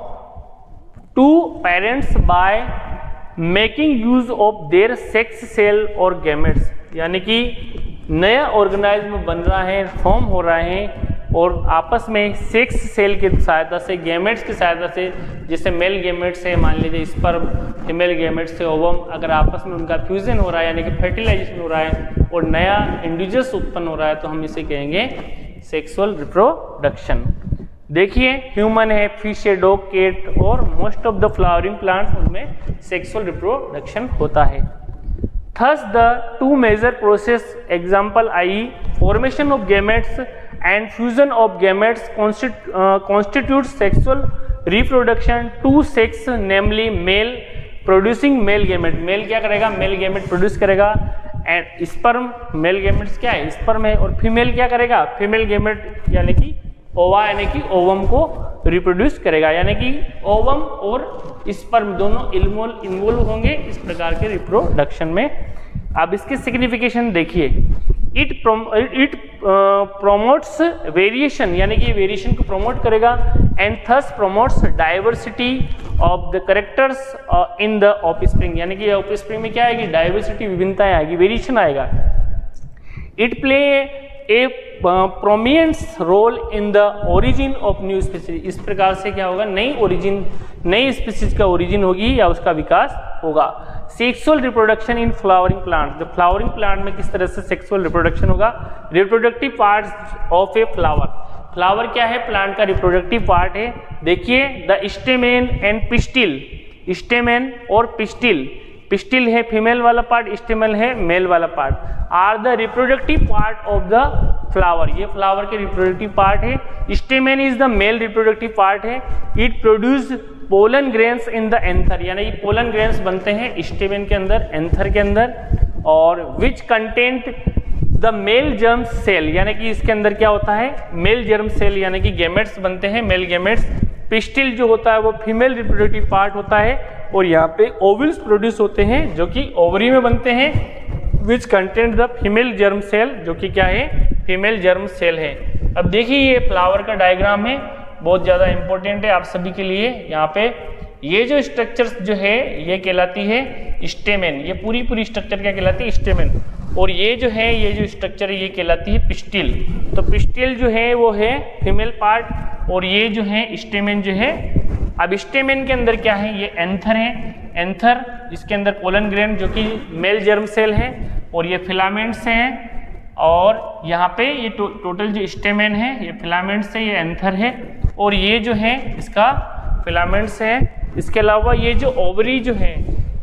two parents by making use of their sex cell और गैमेट्स, यानी कि नया ऑर्गेनाइज्म बन रहा है, फॉर्म हो रहा है, और आपस में सेक्स सेल की सहायता से, गैमेट्स की सहायता से, जैसे मेल गैमेट्स है, मान लीजिए स्पर्म, फीमेल गैमेट्स से ओवम, अगर आपस में उनका फ्यूजन हो रहा है यानी कि फर्टिलाइजेशन हो रहा है और नया इंडिविजुअल्स उत्पन्न हो रहा है, तो हम इसे कहेंगे सेक्सुअल रिप्रोडक्शन। देखिए, ह्यूमन है, फिश है, डॉग, केट और most of the flowering plants, उनमें सेक्सुअल रिप्रोडक्शन होता है। Thus the two major process, example i.e. formation of gametes and fusion of gametes constitutes sexual reproduction. Two sex, namely male producing male gamete, male क्या करेगा, male gamete produce करेगा, and sperm, male gametes क्या है, sperm है, और female क्या करेगा, female gamete यानी कि ओवा यानी कि ओवम को रिप्रोड्यूस करेगा, यानी कि ओवम और स्पर्म दोनों इन्वॉल्व होंगे इस प्रकार के रिप्रोडक्शन में। अब इसके सिग्निफिकेशन देखिए, इट प्रोमोट्स वेरिएशन, यानी कि वेरिएशन को प्रमोट करेगा, and thus promotes diversity of the characters in the offspring, यानी कि ऑफस्प्रिंग में क्या आएगी, डाइवर्सिटी, विभिन्नताएं आएगी, वेरिएशन आएगा। It play a prominent role in the origin of new species, इस प्रकार से क्या होगा, नई स्पीसीज का ओरिजिन होगी या उसका विकास होगा। Sexual reproduction in flowering plant, the flowering plant में किस तरह से सेक्सुअल रिप्रोडक्शन होगा। Reproductive parts of a flower, flower क्या है, प्लांट का रिप्रोडक्टिव पार्ट है। देखिए, the stamen and pistil, stamen और पिस्टिल, पिस्टिल है फीमेल वाला पार्ट, स्टेमल है मेल वाला part, are the reproductive part of the flower, ये फ्लावर के रिप्रोडक्टिव पार्ट है। Stamen is the male reproductive part है। It produce pollen grains in the anther, यानी कि पोलन ग्रेन्स बनते हैं स्टेमेन के अंदर, एंथर के अंदर, और which content the male germ cell, यानी कि इसके अंदर क्या होता है, मेल जर्म सेल, यानी कि गैमेट्स बनते हैं, मेल गैमेट्स। पिस्टिल जो होता है वो फीमेल रिप्रोडक्टिव पार्ट होता है, और यहाँ पे ओवल्स प्रोड्यूस होते हैं जो कि ओवरी में बनते हैं, which content the female germ cell, जो कि क्या है, फीमेल जर्म सेल है। अब देखिए, ये फ्लावर का डायग्राम है, बहुत ज़्यादा इंपॉर्टेंट है आप सभी के लिए। यहाँ पे ये जो स्ट्रक्चर जो है ये कहलाती है स्टेमेन, ये पूरी स्ट्रक्चर क्या कहलाती है? स्टेमेन। और ये जो है ये जो स्ट्रक्चर है ये कहलाती है पिस्टिल। तो पिस्टिल जो है वो है फीमेल पार्ट और ये जो है स्टेमेन जो है। अब स्टेमेन के अंदर क्या है? ये एंथर है, एंथर इसके अंदर पोलन ग्रेन जो कि मेल जर्म सेल है और ये फिलामेंट्स हैं। और यहाँ पे ये टोटल जो स्टेमेन है ये फिलामेंट्स है, ये एंथर है और ये जो है इसका फिलामेंट्स है। इसके अलावा ये जो ओवरी जो है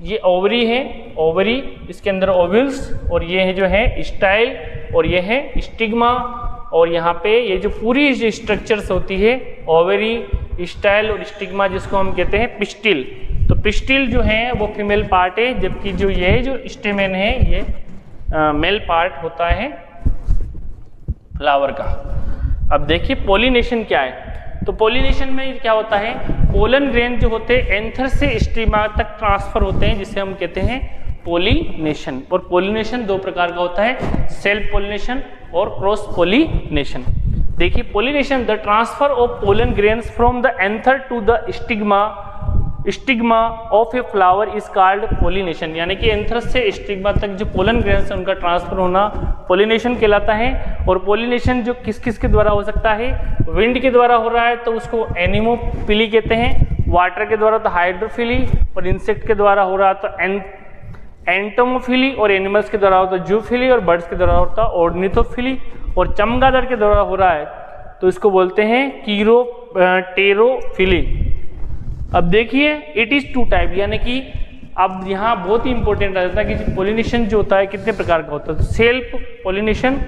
ये ओवरी है, ओवरी इसके अंदर ओव्यूल्स और ये है जो है स्टाइल और ये है स्टिग्मा। और यहाँ पे ये जो पूरी जो स्ट्रक्चर्स होती है ओवरी, स्टाइल और स्टिग्मा जिसको हम कहते हैं पिस्टिल। तो पिस्टिल जो है वो फीमेल पार्ट है, जबकि जो ये जो स्टेमेन है ये मेल पार्ट होता है फ्लावर का। अब देखिए पोलिनेशन क्या है। तो पोलिनेशन में क्या होता है? पोलन ग्रेन जो होते हैं एंथर से स्टिग्मा तक ट्रांसफर होते हैं, जिसे हम कहते हैं पोलिनेशन। और पोलिनेशन दो प्रकार का होता है, सेल्फ पोलिनेशन और क्रॉस पोलिनेशन। देखिए pollination, the transfer of pollen grains from the anther to the stigma of a flower is called pollination. यानी कि एंथर से स्टिग्मा तक जो पोलन ग्रेन्स है उनका ट्रांसफर होना पोलिनेशन कहलाता है। और पोलिनेशन जो किस किस के द्वारा हो सकता है? विंड के द्वारा हो रहा है तो उसको एनिमोफिली कहते हैं, वाटर के द्वारा तो हाइड्रोफिली, और इंसेक्ट के द्वारा हो रहा तो एंटोमोफिली, और एनिमल्स के द्वारा होता जूफिली, और बर्ड्स के द्वारा होता ऑर्निथोफिली, और चमगादड़ के द्वारा हो रहा है तो इसको बोलते हैं टेरोफिली। अब देखिए इट इज टू टाइप, यानी कि अब यहाँ बहुत ही इंपॉर्टेंट रहता है कि पोलिनेशन जो होता है कितने प्रकार का होता है, तो सेल्फ पोलिनेशन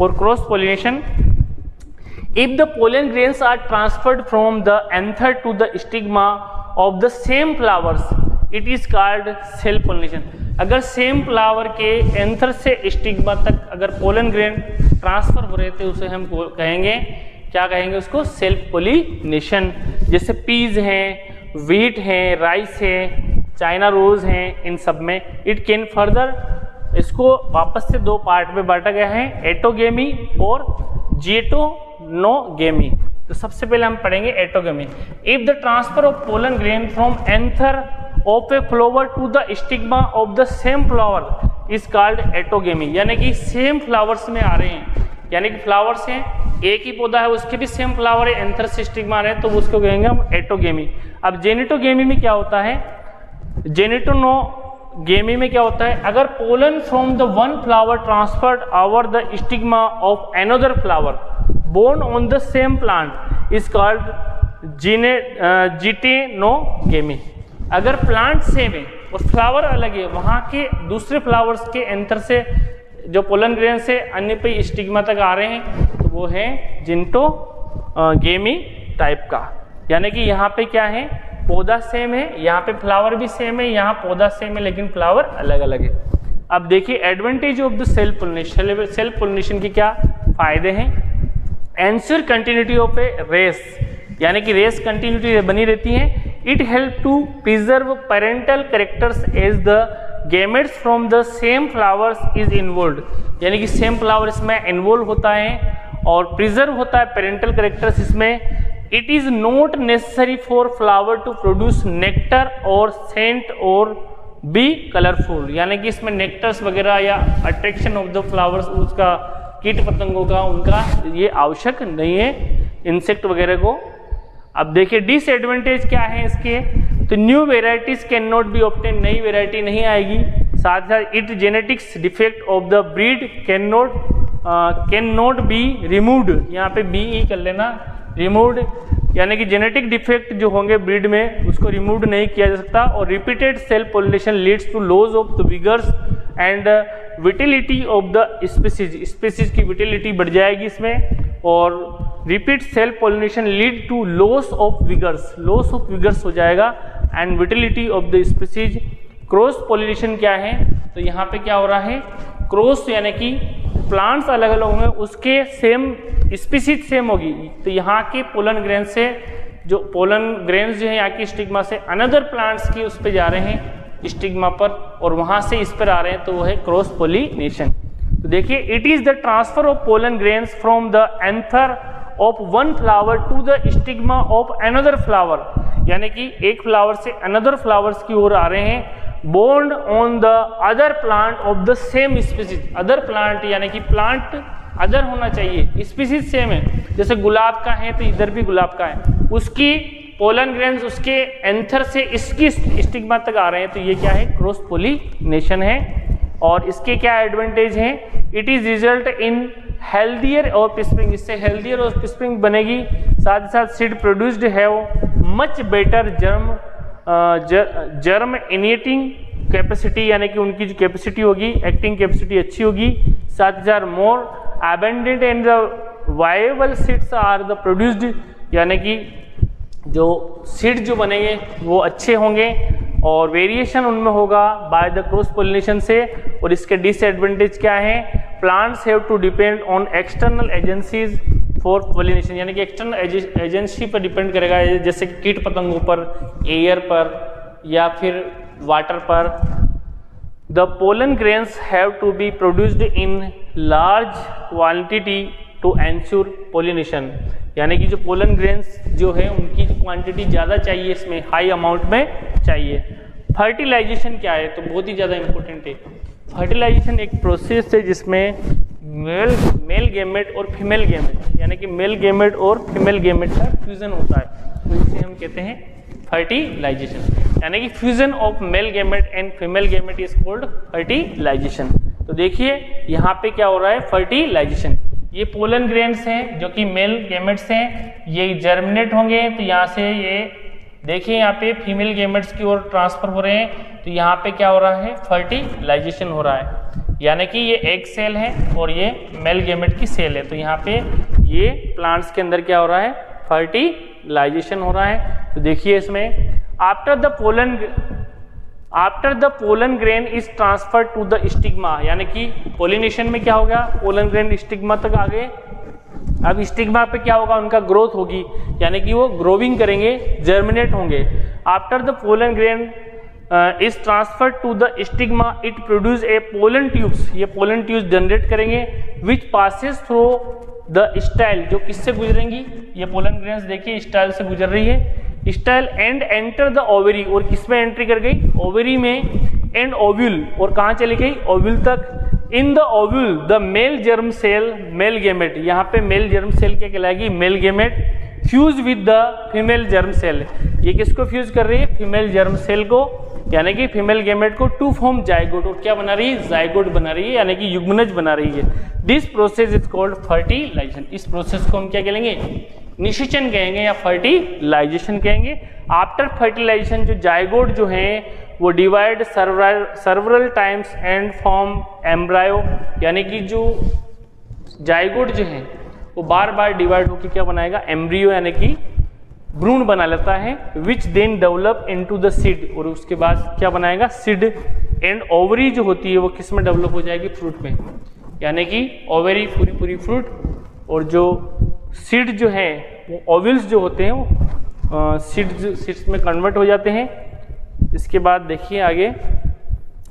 और cross pollination. If the pollen grains are transferred from the anther to the stigma of the same flowers it is called self pollination. अगर सेम फ्लावर के एंथर से स्टिग्मा तक अगर पोलन ग्रेन ट्रांसफर हो रहे थे उसे हम कहेंगे, क्या कहेंगे उसको? Self pollination. जैसे पीज हैं, व्हीट है, राइस है, चाइना रोज हैं, इन सब में इट कैन फर्दर, इसको वापस से दो पार्ट में बांटा गया है, एटोगेमी और जिएटोनोगेमी। तो सबसे पहले हम पढ़ेंगे autogamy. If the transfer of pollen grain from anther of a flower to the stigma of the same flower is called autogamy. यानी कि सेम फ्लावर्स में आ रहे हैं, यानी कि फ्लावर्स हैं, एक ही पौधा है उसके भी सेम फ्लावर है, एंथर से स्टिग्मा है तो उसको कहेंगे हम एटोगेमी। अब जेनेटोगेमी में क्या होता है? जेनेटोनोगेमी में क्या होता है? अगर pollen from the one flower transferred over the stigma of another flower born on the same plant is called geitonogamy. अगर प्लांट सेम है और फ्लावर अलग है, वहाँ के दूसरे फ्लावर्स के एंथर से जो पोलन ग्रेन से अन्य पे स्टिग्मा तक आ रहे हैं तो वो है जेनेटोगेमी टाइप का। यानी कि यहाँ पे क्या है? पौधा सेम है, यहाँ पे फ्लावर भी सेम है, यहाँ पौधा सेम है लेकिन फ्लावर अलग अलग है। अब देखिए advantage of the self pollination. Self pollination के क्या फायदे हैं? Ensure continuity of a race, यानी कि रेस कंटिन्यूटी बनी रहती है। It help to preserve parental characters as the gametes from the same flowers is involve, यानी कि सेम फ्लावर इसमें इन्वॉल्व होता है और प्रिजर्व होता है पेरेंटल कैरेक्टर्स इसमें। It is not necessary for flower to produce nectar और सेंट और बी कलरफुल, यानी कि इसमें नेक्टर्स वगैरह या अट्रैक्शन ऑफ द फ्लावर्स उसका कीट पतंगों का उनका ये आवश्यक नहीं है, इंसेक्ट वगैरह को। अब देखिए डिसएडवांटेज क्या है इसके? तो new varieties can not be obtain, नई वेराइटी नहीं आएगी। साथ ही साथ it genetics defect of the breed can not be removed, यहाँ पे बी ई कर लेना, रिमूव्ड, यानी कि जेनेटिक डिफेक्ट जो होंगे ब्रीड में उसको रिमूव नहीं किया जा सकता। और repeated self pollination leads to loss of the vigours and vitality of the species, species की विटिलिटी बढ़ जाएगी इसमें। और repeat self pollination lead to loss of vigours, loss of vigours हो जाएगा and vitality of the species. Cross pollination क्या है? तो यहाँ पे क्या हो रहा है? क्रॉस यानी कि प्लांट्स अलग अलग होंगे, उसके सेम स्पीसीज सेम होगी। तो यहाँ के पोलन ग्रेन से जो पोलन ग्रेन्स जो है यहाँ की स्टिग्मा से अनदर प्लांट्स की उस पे जा रहे हैं स्टिग्मा पर और वहाँ से इस पर आ रहे हैं, तो वो है क्रॉस पोलिनेशन। तो देखिए it is the transfer of pollen grains from the anther of one flower to the stigma of another flower यानी कि एक फ्लावर से अनदर फ्लावर्स की ओर आ रहे हैं, borne on the other plant of the same species. Other plant यानी कि प्लांट अदर होना चाहिए, स्पीसीज सेम है, जैसे गुलाब का है तो इधर भी गुलाब का है, उसकी पोलन ग्रेन्स उसके एंथर से इसकी स्टिग्मा तक आ रहे हैं, तो ये क्या है, क्रॉस पोलिनेशन है। और इसके क्या एडवांटेज हैं, it is result in healthier offspring, इससे हेल्दियर और स्प्रिंग बनेगी, साथ ही साथ seed produced have much better germinating capacity, यानी कि उनकी जो कैपेसिटी होगी, एक्टिंग कैपेसिटी अच्छी होगी, साथ ही साथ more abundant and the viable seeds are the produced, यानी कि जो सीड जो बनेंगे वो अच्छे होंगे और वेरिएशन उनमें होगा बाय द क्रॉस पोलिनेशन से। और इसके डिसएडवांटेज क्या है, plants have to depend on external agencies for pollination, यानी कि एक्सटर्नल एजेंसी पर डिपेंड करेगा, जैसे कि कीट पतंगों पर, एयर पर या फिर वाटर पर। The pollen grains have to be produced in large quantity to ensure pollination, यानी कि जो पोलन ग्रेन्स जो है उनकी क्वांटिटी ज़्यादा चाहिए, इसमें हाई अमाउंट में चाहिए। फर्टिलाइजेशन क्या है, तो बहुत ही ज़्यादा इंपॉर्टेंट है। फर्टिलाइजेशन एक प्रोसेस है जिसमें मेल गेमेट और फीमेल गेमेट, यानी कि मेल गेमेट और फीमेल गेमेट का फ्यूजन होता है, तो इसे हम कहते हैं फर्टिलाइजेशन, यानी कि fusion of male gamete and female gamete is called fertilization. तो देखिए यहाँ पे क्या हो रहा है, फर्टिलाइजेशन। ये पोलन ग्रेन्स हैं जो कि मेल गेमेट्स हैं, ये जर्मिनेट होंगे, तो यहाँ से ये देखिए यहाँ पे फीमेल गेमेट्स की ओर ट्रांसफर हो रहे हैं, तो यहाँ पे क्या हो रहा है, फर्टिलाइजेशन हो रहा है, यानी कि ये एग सेल है और ये मेल गेमेट की सेल है, तो यहाँ पे ये प्लांट्स के अंदर क्या हो रहा है, फर्टिलाइजेशन हो रहा है। तो देखिए इसमें after the pollen grain is transfer to the stigma, यानी कि पोलिनेशन में क्या हो गया, पोलन ग्रेन स्टिग्मा तक आ गए, अब स्टिग्मा पे क्या होगा, उनका ग्रोथ होगी, यानी कि वो ग्रोविंग करेंगे, जर्मिनेट होंगे। After the pollen grain is transfer to the stigma it produce a pollen tubes, ये पोलन ट्यूब्स जनरेट करेंगे, which passes through the style, जो किससे गुजरेंगी, ये पोलन ग्रेन्स देखिए स्टाइल से गुजर रही है, style and enter the ovary, और किसमें एंट्री कर गई, ओवरी में, एंड ओव्यूल, और कहाँ चली गई, ओव्यूल तक। In the ovule the male germ cell male gamete, यहाँ पे मेल जर्म सेल क्या कहलाएगी, male gamete, fuse with the female germ cell, ये किसको फ्यूज कर रही है, फीमेल जर्म सेल को, यानी कि फीमेल गेमेट को टू फॉर्म जाइगोट, और क्या बना रही है, जाइगोट बना रही है, यानी कि युग्मनज बना रही है। This process is called fertilization, इस प्रोसेस को हम क्या कहेंगे, निषेचन कहेंगे या फर्टिलाइजेशन कहेंगे। आफ्टर फर्टिलाइजेशन जो जाइगोट जो है वो divide several times and form embryo, यानी कि जो जाइगोट जो है वो बार बार डिवाइड होकर क्या बनाएगा, एम्ब्रियो, यानी कि भ्रूण बना लेता है, which then develop into the seed, और उसके बाद क्या बनाएगा, सीड, एंड ओवरी जो होती है वो किस में डेवलप हो जाएगी, फ्रूट में, यानी कि ओवरी पूरी फ्रूट, और जो सीड जो है वो ओव्यूल्स जो होते हैं वो सीड्स में कन्वर्ट हो जाते हैं। इसके बाद देखिए आगे,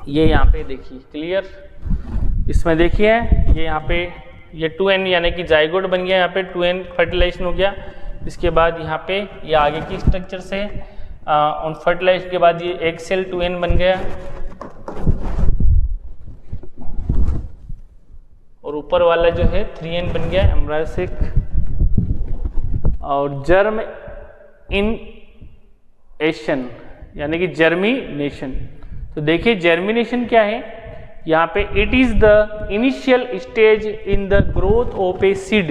ये यहाँ पे देखिए क्लियर, इसमें देखिए ये यहाँ पे ये 2n यानी कि जाइगोट बन गया, यहाँ पे 2n फर्टिलाइजेशन हो गया। इसके बाद यहाँ पे ये आगे की स्ट्रक्चर से ऑन फर्टिलाइजेशन के बाद ये एक सेल 2n बन गया, और ऊपर वाला जो है 3n बन गया एम्ब्रायोसिक, और जर्म इन एशन यानी कि जर्मिनेशन। तो देखिए जर्मिनेशन क्या है, यहाँ पे it is the initial stage in the growth of a seed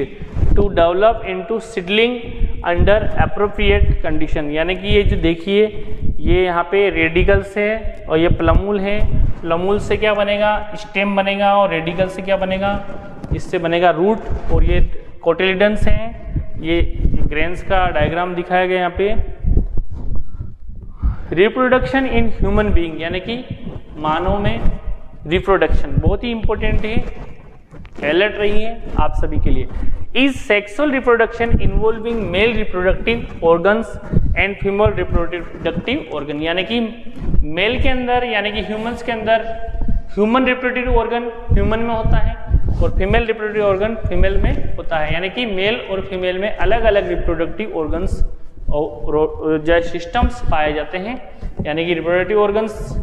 to develop into seedling under appropriate condition, यानी कि ये जो देखिए ये यहाँ पे रेडिकल्स है और ये प्लमूल है, प्लमूल से क्या बनेगा, स्टेम बनेगा, और रेडिकल से क्या बनेगा, इससे बनेगा रूट, और ये कोटिलिडन्स हैं, ये ग्रेन्स का डायग्राम दिखाया गया यहाँ पे। रिप्रोडक्शन इन ह्यूमन बीइंग, यानी कि मानव में रिप्रोडक्शन बहुत ही इंपॉर्टेंट है, अलर्ट रहिए आप सभी के लिए। Is sexual reproduction involving male reproductive organs and female reproductive organ, यानी कि मेल के अंदर यानी कि ह्यूमंस के अंदर ह्यूमन रिप्रोडक्टिव ऑर्गन ह्यूमन में होता है और फीमेल रिप्रोडक्टिव ऑर्गन फीमेल में होता है, यानी कि मेल और फीमेल में अलग अलग रिप्रोडक्टिव ऑर्गन्स जो सिस्टम्स पाए जाते हैं, यानी कि रिप्रोडक्टिव ऑर्गन्स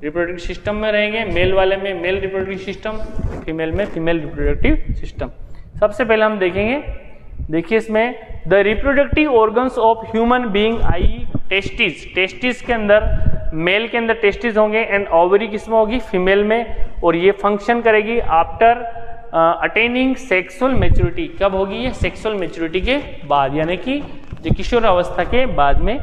रिप्रोडक्टिव सिस्टम में रहेंगे, मेल वाले में मेल रिप्रोडक्टिव सिस्टम, फीमेल में फीमेल रिप्रोडक्टिव सिस्टम। सबसे पहले हम देखेंगे, देखिए इसमें the reproductive organs of human being, I testis, testis के अंदर मेल के अंदर टेस्टिस होंगे एंड ओवरी किसमें होगी, फीमेल में, और ये फंक्शन करेगी आफ्टर अटेनिंग सेक्सुअल मैच्योरिटी। कब होगी ये, सेक्सुअल मैच्योरिटी के बाद, यानी कि जो किशोर अवस्था के बाद में।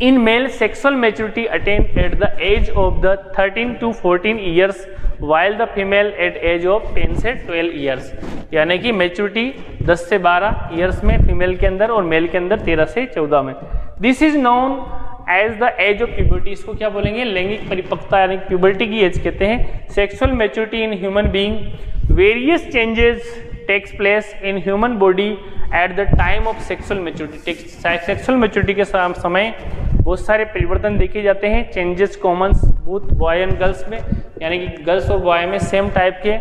In male sexual maturity attain at the age of the 13 to 14 years while the female at age of 10 से 12 ईयर्स, यानी कि मैच्योरिटी 10 से 12 ईयर्स में फीमेल के अंदर और मेल के अंदर 13 से 14 में। This is known as the age of puberty, इसको क्या बोलेंगे, लैंगिक परिपक्वता, यानी प्यूबर्टी की एज कहते हैं। Sexual maturity in human being, various changes takes place in human body at the time of sexual maturity. Sexual maturity के समय बहुत सारे परिवर्तन देखे जाते हैं, changes common both boy and girls में, यानी कि गर्ल्स और बॉय में सेम टाइप के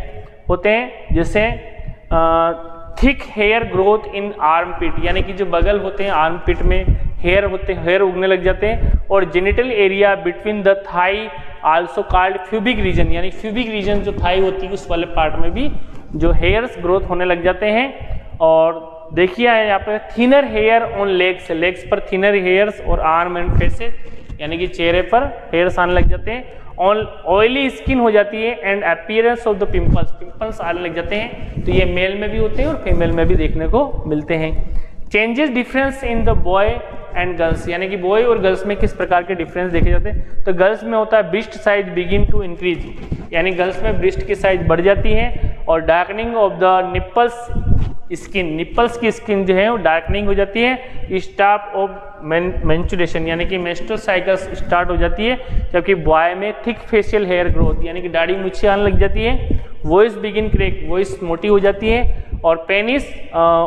होते हैं, जैसे thick hair growth in arm pit, यानी कि जो बगल होते हैं आर्म पिट में हेयर होते हैं, हेयर उगने लग जाते हैं, और genital area between the thigh also called pubic region, यानी फ्यूबिक रीजन जो थाई होती है उस वाले पार्ट में भी जो हेयर्स ग्रोथ होने लग जाते हैं। और देखिए यहाँ पे thinner hair on legs, legs पर थिनर हेयर्स और आर्म एंड फेसेस, यानी कि चेहरे पर हेयर्स आने लग जाते हैं। ऑयली स्किन हो जाती है and appearance of the pimples, pimples आने लग जाते हैं, तो ये मेल में भी होते हैं और फीमेल में भी देखने को मिलते हैं। Changes difference in the boy and girls, यानी कि बॉय और गर्ल्स में किस प्रकार के डिफरेंस देखे जाते हैं, तो गर्ल्स में होता है breast size begin to increase, यानी गर्ल्स में ब्रेस्ट की साइज बढ़ जाती है, और darkening of the nipples skin, nipples की स्किन जो है वो डार्कनिंग हो जाती है। स्टार्ट ऑफ मेंस्ट्रुएशन, यानी कि मेंस्ट्रुअल साइकिल स्टार्ट हो जाती है, जबकि बॉय में थिक फेशियल हेयर ग्रोथ, यानी कि दाढ़ी मुच्छी आने लग जाती है। वॉइस बिगिन क्रैक, वॉइस मोटी हो जाती है, और penis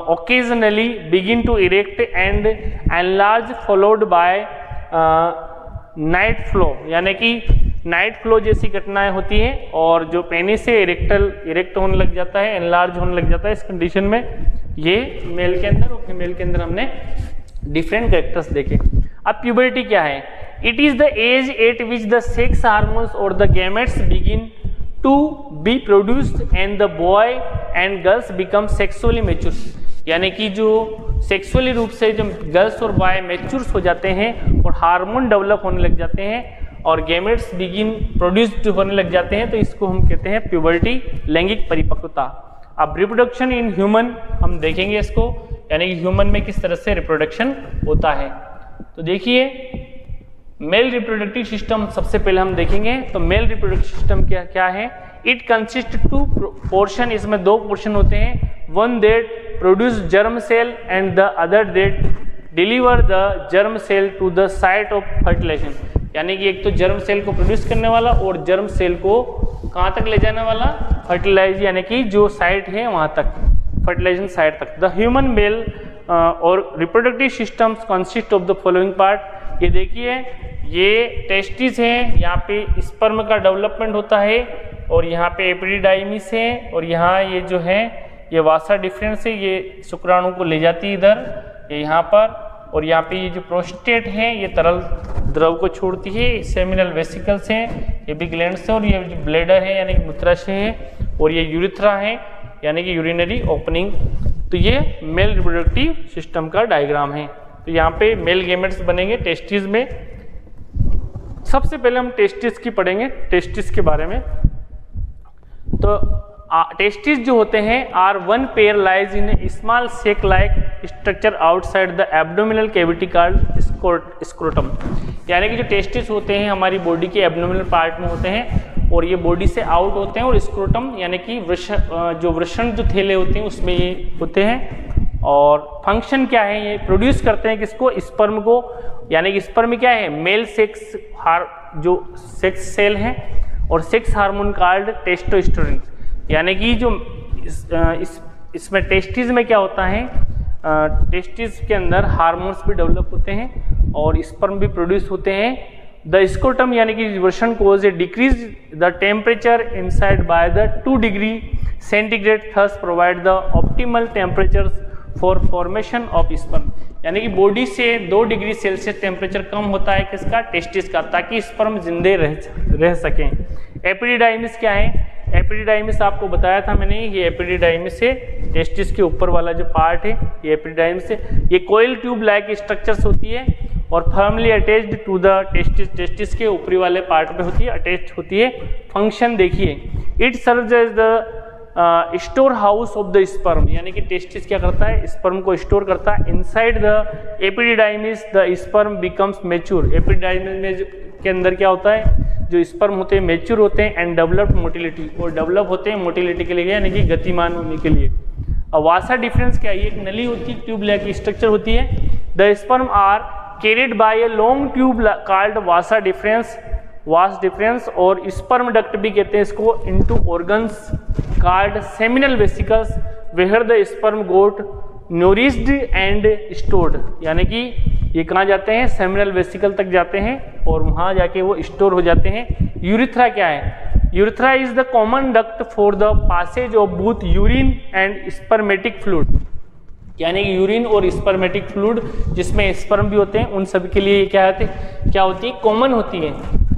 occasionally begin to erect and enlarge followed by night flow, यानी कि नाइट फ्लो जैसी घटनाएं होती हैं, और जो पेनिस से इरेक्ट होने लग जाता है, एनलार्ज होने लग जाता है। इस कंडीशन में ये मेल के अंदर और फीमेल के अंदर हमने डिफरेंट कैरेक्टर्स देखे। अब प्यूबर्टी क्या है, it is the age at which the sex hormones और the gametes begin to be produced and the boy and girls become sexually mature, यानी कि जो सेक्सुअली रूप से जो गर्ल्स और बॉय मैच्योर हो जाते हैं और हार्मोन डेवलप होने लग जाते हैं और गैमेट्स बिगिन प्रोड्यूस्ड होने लग जाते हैं, तो इसको हम कहते हैं प्यूबर्टी, लैंगिक परिपक्वता। अब रिप्रोडक्शन इन ह्यूमन हम देखेंगे इसको, यानी कि ह्यूमन में किस तरह से रिप्रोडक्शन होता है। तो देखिए मेल रिप्रोडक्टिव सिस्टम सबसे पहले हम देखेंगे। तो मेल रिप्रोडक्टिव सिस्टम क्या है, इट कंसिस्ट टू पोर्शन, इसमें दो पोर्शन होते हैं, one that produce germ cell and the other that deliver the germ cell to the site of fertilization, यानी कि एक तो जर्म सेल को प्रोड्यूस करने वाला और जर्म सेल को कहाँ तक ले जाने वाला, फर्टिलाइज, यानी कि जो साइट है वहाँ तक, फर्टिलाइजेशन साइट तक। द ह्यूमन मेल और reproductive systems consist of the following part. ये देखिए ये टेस्टिस है, यहाँ पे स्पर्म का डेवलपमेंट होता है, और यहाँ पे एपिडिडाइमिस है, और यहाँ ये जो है ये वासा डिफरेंस है, ये शुक्राणु को ले जाती है इधर, ये यहाँ पर, और यहाँ पे ये जो प्रोस्टेट है ये तरल द्रव को छोड़ती है, सेमिनल वेसिकल्स हैं, ये भी ग्लैंड्स है, और ये जो ब्लैडर है यानी कि मूत्राशय है, और ये यूरिथ्रा है यानी कि यूरिनरी ओपनिंग। तो ये मेल रिप्रोडक्टिव सिस्टम का डायग्राम है। तो यहाँ पे मेल गैमेट्स बनेंगे टेस्टिस में। सबसे पहले हम टेस्टिस की पढ़ेंगे, टेस्टिस के बारे में। तो टेस्टिस जो होते हैं are one pair lies in a small sac like structure outside the abdominal cavity called scrotum, यानी कि जो टेस्टिस होते हैं हमारी बॉडी के एब्डोमिनल पार्ट में होते हैं और ये बॉडी से आउट होते हैं, और स्क्रोटम यानी कि जो वृषण जो थैले होते हैं उसमें ये होते हैं। और फंक्शन क्या है, ये प्रोड्यूस करते हैं किसको, स्पर्म को, यानी कि स्पर्म में क्या है, मेल सेक्स जो सेक्स सेल है, और सेक्स हार्मोन कॉल्ड टेस्टोस्टेरोन, यानी कि जो इसमें टेस्टिस में क्या होता है, टेस्टिस के अंदर हार्मोन्स भी डेवलप होते हैं और स्पर्म भी प्रोड्यूस होते हैं। द स्क्रोटम यानी कि वृषण cause a decrease the temperature inside by the 2 degree centigrade, thus provide the optimal temperature for formation of sperm, यानी कि बॉडी से 2 डिग्री सेल्सियस टेम्परेचर कम होता है किसका, टेस्टिस का, ताकि स्पर्म जिंदे रह सकें। एपिडिडाइमिस क्या है, एपिडिडाइमिस आपको बताया था मैंने, ये एपिडिडाइमिस है, टेस्टिस के ऊपर वाला जो पार्ट है ये एपिडिडाइमिस है। ये कोयल ट्यूब लाइक स्ट्रक्चर्स होती है और firmly attached to the testis, testis के ऊपरी वाले पार्ट पे होती है, अटैच्ड होती है। फंक्शन देखिए, it serves as the store house of the sperm, यानी कि टेस्टिस क्या करता है, स्पर्म को स्टोर करता है। Inside the epididymis the sperm becomes mature, epididymis के अंदर क्या होता है, जो स्पर्म होते हैं मैच्योर होते हैं एंड डेवलप्ड मोटिलिटी, और डेवलप होते हैं मोटिलिटी के लिए, यानी कि गतिमान होने के लिए। अब वासा डिफरेंस क्या है, एक नली होती है, ट्यूब लाइक स्ट्रक्चर होती है। The sperm are carried by a long tube called vasa deferens, vas deferens, और स्पर्म डक्ट भी कहते हैं इसको, into organs called seminal vesicles where the sperm got nourished and stored, यानी कि ये कहाँ जाते हैं, सेमिनल वेसिकल तक जाते हैं और वहाँ जाके वो स्टोर हो जाते हैं। यूरिथ्रा क्या है, urethra is the common duct for the passage of both urine and spermatic fluid, यानी कि यूरिन और स्पर्मेटिक फ्लूइड जिसमें स्पर्म भी होते हैं, उन सभी के लिए क्या होती है, कॉमन होती है।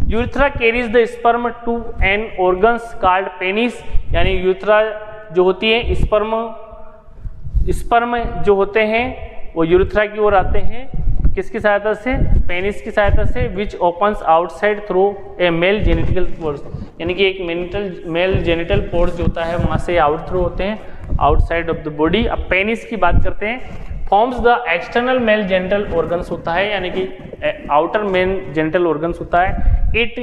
Urethra carries the sperm to an organs called penis, यानी यूरिथ्रा जो होती है, स्पर्म जो होते हैं वो यूरिथ्रा की ओर आते हैं, किसकी सहायता से, पेनिस की सहायता से, विच opens outside through a mail genital pores, यानी कि एक मेल जेनिटल पोर्स जो होता है वहाँ से आउट थ्रू होते हैं, आउटसाइड ऑफ द बॉडी। अब पेनिस की बात करते हैं, forms the external mail genital organs होता है, यानी कि आउटर मेल जेनिटल ऑर्गन्स होता है। It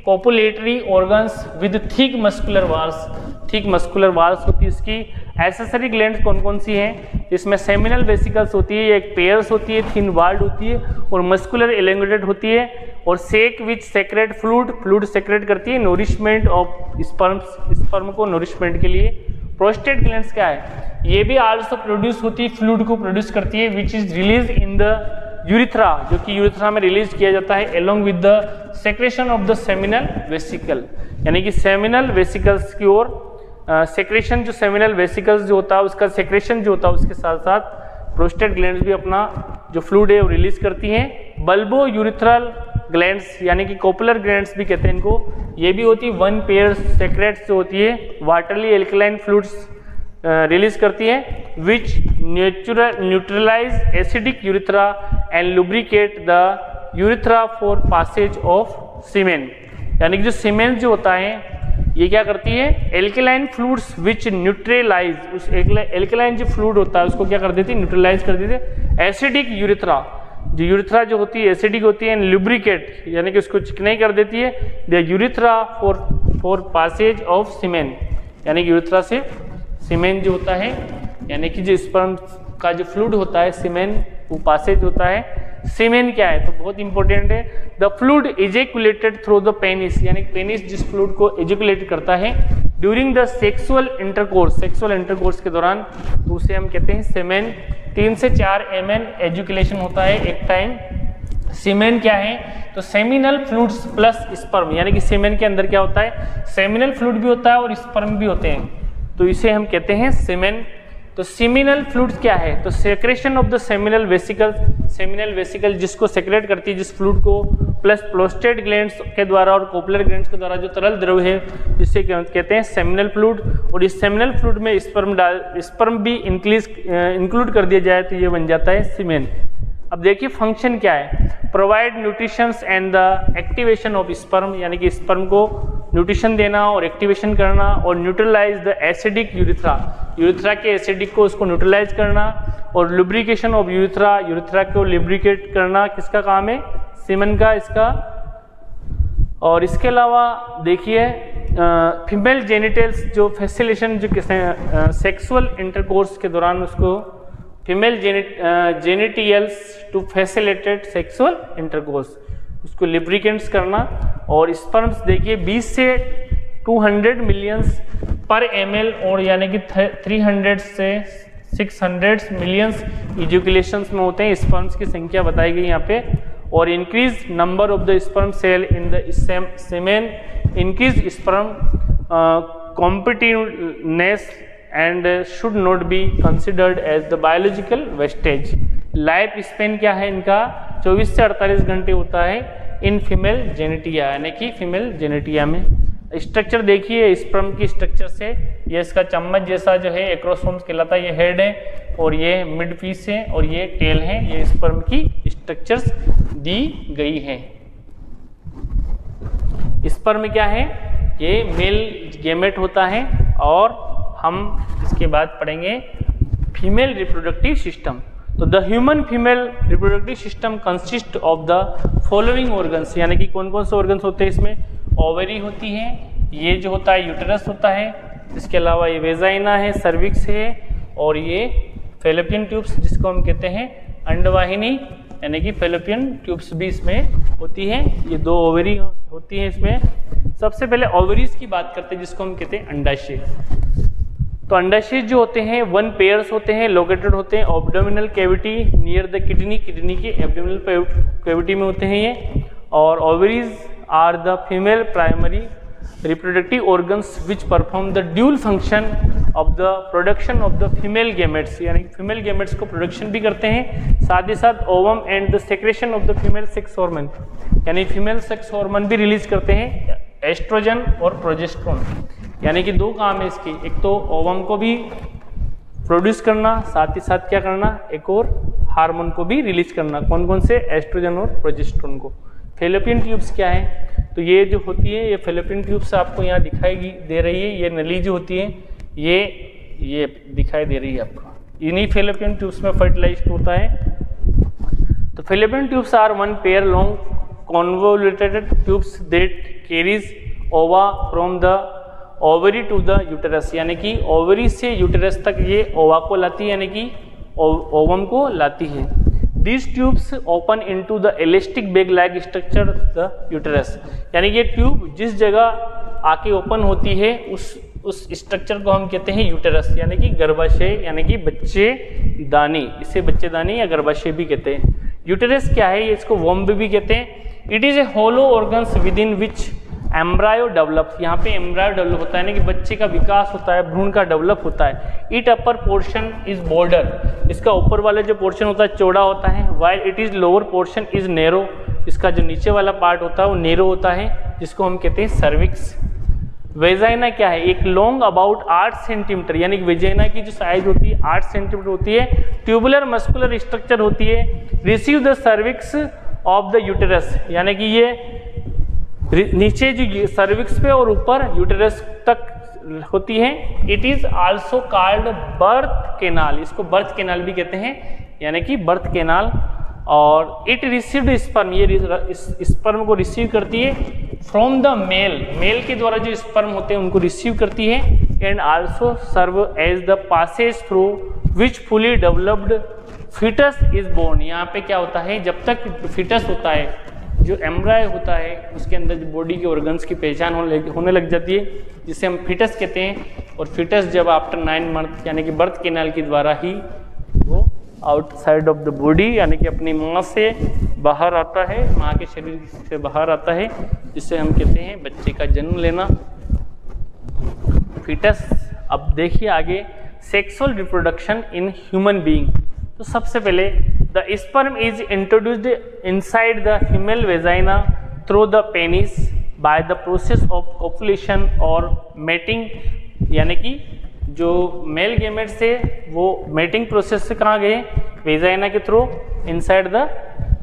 copulatory organs with thick muscular walls, thick muscular walls होती है इसकी। एसेसरी ग्लैंड्स कौन कौन सी हैं, इसमें सेमिनल वेसिकल्स होती है, एक पेयर्स होती है, थिन वाल्ड होती है और मस्कुलर एलेंगेटेड होती है, और सेक विच सेक्रेट फ्लूइड सेक्रेट करती है नोरिशमेंट ऑफ स्पर्म को नोरिशमेंट के लिए। प्रोस्टेट ग्लैंड्स क्या है, ये भी आल्सो प्रोड्यूस होती है, फ्लूइड को प्रोड्यूस करती है, which is release in the urethra, जो कि यूरिथ्रा में रिलीज किया जाता है along with the secretion of the seminal vesicle, यानी कि सेमिनल वेसिकल्स की ओर सेक्रेशन, जो सेमिनल वेसिकल्स जो होता है उसका सेक्रेशन जो होता है, उसके साथ साथ प्रोस्टेट ग्लैंड्स भी अपना जो फ्लूइड है वो रिलीज करती हैं। बल्बो यूरिथ्रल ग्लैंड्स, यानी कि कोपुलर ग्लैंड्स भी कहते हैं इनको, ये भी होती है, 1 पेयर सेक्रेट्स जो होती है वाटरली एल्कलाइन फ्लूइड्स रिलीज करती है, which neutralize acidic urethra and lubricate the urethra for passage of semen, यानी कि जो सीमेन जो होता है ये क्या करती है, एल्कलाइन फ्लूइड्स विच न्यूट्रलाइज, उस एल्कलाइन जो फ्लूइड होता है उसको क्या कर देती है, न्यूट्रलाइज कर देती है। एसिडिक यूरिथ्रा, जो यूरिथ्रा जो होती है एसिडिक होती है, लुब्रिकेट यानी कि उसको चिकनाई कर देती है, the urethra for passage of semen, यानी कि यूरिथ्रा से सीमेन जो होता है, यानी कि जो स्पर्म का जो फ्लूइड होता है सीमेन, वो पासेज होता है। सीमेन क्या है, तो बहुत इंपॉर्टेंट है, the fluid ejaculated through the penis, यानी पेनिस जिस फ्लूइड को इजेकुलेट करता है ड्यूरिंग द सेक्सुअल इंटरकोर्स के दौरान, तो उसे हम कहते हैं सीमेन। 3 से 4 ml एजुकुलेशन होता है एक टाइम। सीमेन क्या है, तो सेमिनल फ्लूइड्स प्लस स्पर्म, यानी कि सीमेन के अंदर क्या होता है, सेमिनल फ्लूइड भी होता है और स्पर्म भी होते हैं, तो इसे हम कहते हैं सीमेन। तो सेमिनल फ्लूइड्स क्या है, तो secretion of the seminal vesicle जिसको सेक्रेट करती है, जिस फ्लूइड को, प्लस प्रोस्टेट ग्लैंड्स के द्वारा और कोपुलर ग्लैंड्स के द्वारा जो तरल द्रव है जिससे कहते हैं सेमिनल फ्लूइड, और इस सेमिनल फ्लूइड में स्पर्म भी इंक्लूड कर दिया जाए तो ये बन जाता है सीमेन। अब देखिए फंक्शन क्या है, provide nutritions and the activation of sperm, यानी कि स्पर्म को न्यूट्रिशन देना और एक्टिवेशन करना, और न्यूट्रलाइज द एसिडिक यूरिथ्रा के एसिडिक को उसको न्यूट्रलाइज करना, और लुब्रिकेशन ऑफ यूरिथ्रा को लुब्रिकेट करना किसका काम है, सीमेन का इसका। और इसके अलावा देखिए फीमेल जेनिटल्स जो फैसिलेशन जो सेक्सुअल इंटरकोर्स के दौरान उसको female genitals to facilitate sexual intercourse, उसको लिब्रिकेंट्स करना। और स्पर्म्स देखिए 20 से 200 मिलियंस पर ml, और यानी कि 300 से 600 मिलियंस इजुकुलेशंस में होते हैं, स्पर्म्स की संख्या बताई गई यहाँ पे। और increase number of the sperm cell in the semen, increase sperm competitiveness and should not be considered as the biological wastage. Life span क्या है इनका 24 से 48 घंटे होता है इन फीमेल जेनेटिया, यानी कि फीमेल जेनेटिया में। स्ट्रक्चर देखिए स्पर्म की स्ट्रक्चर से, ये इसका चम्मच जैसा जो है एक्रोसोम्स कहलाता है, ये हेड है और ये मिड पीस है और ये टेल है, ये स्पर्म की स्ट्रक्चर्स दी गई है। स्पर्म क्या है, ये मेल गैमेट होता है और हम इसके बाद पढ़ेंगे फीमेल रिप्रोडक्टिव सिस्टम। तो the human female reproductive system consist of the following organs, यानी कि कौन कौन से ऑर्गन्स होते हैं इसमें, ओवरी होती है, ये जो होता है यूटेरस होता है, इसके अलावा ये वेजाइना है, सर्विक्स है और ये फैलोपियन ट्यूब्स जिसको हम कहते हैं अंडवाहिनी, यानी कि फैलोपियन ट्यूब्स भी इसमें होती है। ये 2 ओवरी होती है इसमें। सबसे पहले ओवरीज की बात करते हैं जिसको हम कहते हैं अंडाशय। तो अंडाशय जो होते हैं 1 पेयर्स होते हैं, लोकेटेड होते हैं abdominal cavity near the kidney, kidney के एब्डोमिनल कैविटी में होते हैं ये। और ovaries are the female primary reproductive organs which perform the dual function of the production of the female gametes, यानी फीमेल गैमेट्स को प्रोडक्शन भी करते हैं, साथ ही साथ ovum and the secretion of the female sex hormone, यानी female sex hormone भी रिलीज करते हैं, एस्ट्रोजन और प्रोजेस्टेरोन। यानी कि 2 काम है इसकी, एक तो ओवम को भी प्रोड्यूस करना, साथ ही साथ क्या करना, एक और हार्मोन को भी रिलीज करना। कौन कौन से, एस्ट्रोजन और प्रोजेस्टेरोन को। फैलोपियन ट्यूब्स क्या है, तो ये जो होती है ये फैलोपियन ट्यूब्स आपको यहाँ दिखाई दे रही है, ये नली जो होती है ये दिखाई दे रही है आपको, इन्हीं फैलोपियन ट्यूब्स में फर्टिलाइज होता है। तो fallopian tubes are 1 pair long convoluted tubes that carries ova from the ovary to the uterus, यानी कि ओवरी से यूटेरस तक ये ओवा को लाती है, यानी कि ओवम को लाती है। These tubes open into the elastic bag like structure the uterus, यानी ये ट्यूब जिस जगह आके ओपन होती है उस स्ट्रक्चर को हम कहते हैं यूटेरस, यानी कि गर्भाशय, यानी कि बच्चेदानी, इसे बच्चेदानी या गर्भाशय भी कहते हैं। यूटेरस क्या है, ये इसको वोम्ब भी कहते हैं। It is a hollow organs within which embryo develop, यहाँ पे एम्ब्रायो डेवलप होता है, यानी कि बच्चे का विकास होता है, भ्रूण का डेवलप होता है। It upper portion is border, इसका ऊपर वाला जो पोर्शन होता है चौड़ा होता है, while it is lower portion is narrow, इसका जो नीचे वाला पार्ट होता है वो नैरो होता है, जिसको हम कहते हैं सर्विक्स। वेजाइना क्या है, एक लॉन्ग अबाउट 8 सेंटीमीटर, यानी कि वेजाइना की जो साइज होती है 8 सेंटीमीटर होती है, ट्यूबुलर मस्कुलर स्ट्रक्चर होती है, receive the cervix of the uterus, यानी कि ये नीचे जो सर्विक्स पे और ऊपर यूटेरस तक होती है। It is also called birth canal, इसको बर्थ केनाल भी कहते हैं, यानी कि बर्थ केनाल। और इट रिसीव्ड स्पर्म, ये स्पर्म को रिसीव करती है फ्रॉम द मेल के द्वारा जो स्पर्म होते हैं उनको रिसीव करती है, and also serve as the passage through which fully developed foetus is born. यहाँ पे क्या होता है, जब तक फीटस होता है, जो एम्ब्रायो होता है, उसके अंदर जो बॉडी के ऑर्गन्स की पहचान होने लग जाती है, जिसे हम फीटस कहते हैं। और फीटस जब आफ्टर 9 मंथ, यानी कि बर्थ केनाल के द्वारा ही वो आउटसाइड ऑफ द बॉडी, यानी कि अपनी माँ से बाहर आता है, माँ के शरीर से बाहर आता है, जिसे हम कहते हैं बच्चे का जन्म लेना, फीटस। अब देखिए आगे सेक्सुअल रिप्रोडक्शन इन ह्यूमन बीइंग। तो सबसे पहले the sperm is introduced inside the female vagina through the penis by the process of copulation और मेटिंग, यानी कि जो मेल गैमेट्स थे वो मेटिंग प्रोसेस से कहाँ गए, वेजाइना के through inside the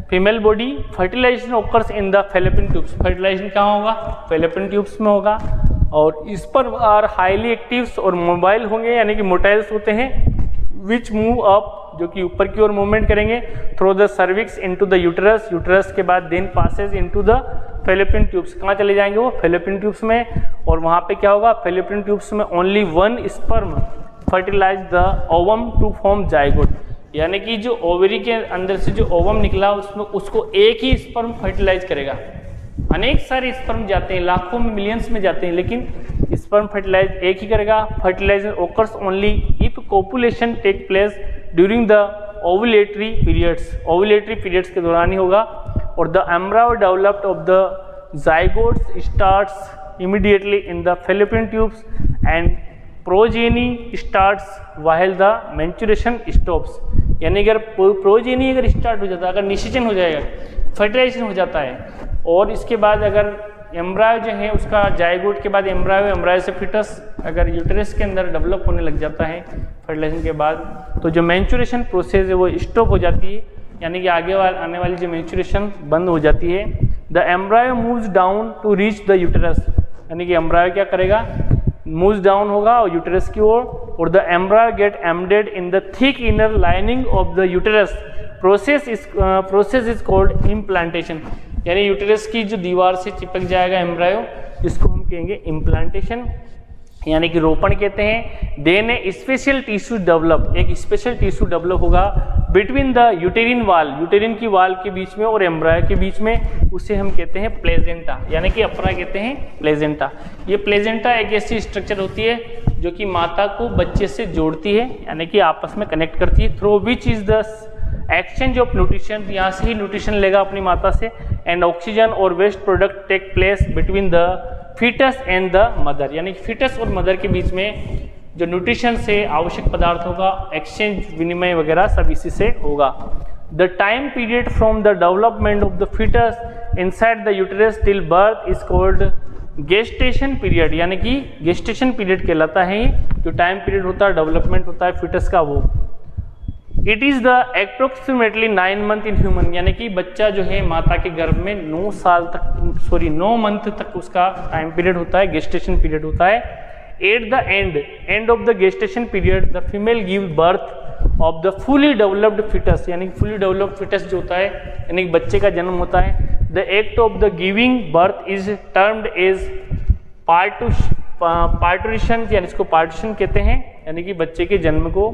female body. Fertilization occurs in the fallopian tubes, fertilization कहाँ होगा, फैलोपियन ट्यूब्स में होगा। और स्पर्म आर हाईली एक्टिव्स और मोबाइल होंगे, यानी कि मोटाइल्स होते हैं, विच मूव अप, जो कि ऊपर की ओर मूवमेंट करेंगे, through the cervix into the uterus, uterus के बाद then passes into the fallopian tubes. कहाँ चले जाएंगे वो, फैलोपियन ट्यूब्स में। और वहाँ पे क्या होगा, फैलोपियन ट्यूब्स में only 1 sperm fertilize the ovum to form zygote, यानी कि जो ओवरी के अंदर से जो ओवम निकला उसमें उसको एक ही स्पर्म फर्टिलाइज करेगा। अनेक सारे स्पर्म जाते हैं, लाखों में मिलियंस में जाते हैं, लेकिन स्पर्म फर्टिलाइज एक ही करेगा। Fertilization occurs only if copulation take place during the ovulatory periods, ovulatory periods के दौरान ही होगा। और the embryo developed of the zygotes starts immediately in the fallopian tubes and progeny starts while the maturation stops, यानी अगर progeny अगर start हो जाता है, अगर निषेचन हो जाएगा, फर्टिलाइजेशन हो जाता है, और इसके बाद अगर एम्ब्रायो जो है उसका जायगोट के बाद एम्ब्रायो, एम्ब्रायो से फिटस अगर यूटेरस के अंदर डेवलप होने लग जाता है फर्टिलाइजेशन के बाद, तो जो मैच्योरेशन प्रोसेस है वो स्टॉप हो जाती है, यानी कि आगे आने वाली जो मैच्योरेशन बंद हो जाती है। The embryo moves down to reach the uterus, यानी कि एम्ब्रायो क्या करेगा, मूव्स डाउन होगा और यूटेरस की ओर, और the embryo get embedded in the thick inner lining of the uterus, process is called implantation, यानी यूटेरस की जो दीवार से चिपक जाएगा एम्ब्रायो, इसको हम कहेंगे इम्प्लांटेशन, यानी कि रोपण कहते हैं। देन ए स्पेशल टिश्यू डेवलप, एक स्पेशल टिश्यू डेवलप होगा बिटवीन द यूटेरिन वाल, यूटेरिन की वाल के बीच में और एम्ब्रायो के बीच में, उसे हम कहते हैं प्लेजेंटा, यानी कि अपरा कहते हैं प्लेजेंटा। ये प्लेजेंटा एक ऐसी स्ट्रक्चर होती है जो कि माता को बच्चे से जोड़ती है, यानी कि आपस में कनेक्ट करती है, through which is the exchange of nutrition, यहाँ से ही न्यूट्रिशन लेगा अपनी माता से, एंड ऑक्सीजन और waste product take place between the foetus and the mother, यानी फीटस और मदर के बीच में जो न्यूट्रिशन से आवश्यक पदार्थों का एक्सचेंज, विनिमय वगैरह सब इसी से होगा। The time period from the development of the foetus inside the uterus till birth is called gestation period, यानी कि गेस्टेशन पीरियड कहलाता है। जो टाइम पीरियड होता है, डेवलपमेंट होता है फीटस का, वो it is the approximately 9 month in human, यानी कि बच्चा जो है माता के गर्भ में 9 मंथ तक उसका टाइम पीरियड होता है, गेस्टेशन पीरियड होता है। At the end of the gestation period the female give birth of the fully developed foetus, यानी फुली डेवलप्ड फिटस जो होता है, यानी कि बच्चे का जन्म होता है। The act of the giving birth is termed as parturition, यानी इसको पार्टीशन कहते हैं, यानी कि बच्चे के जन्म को।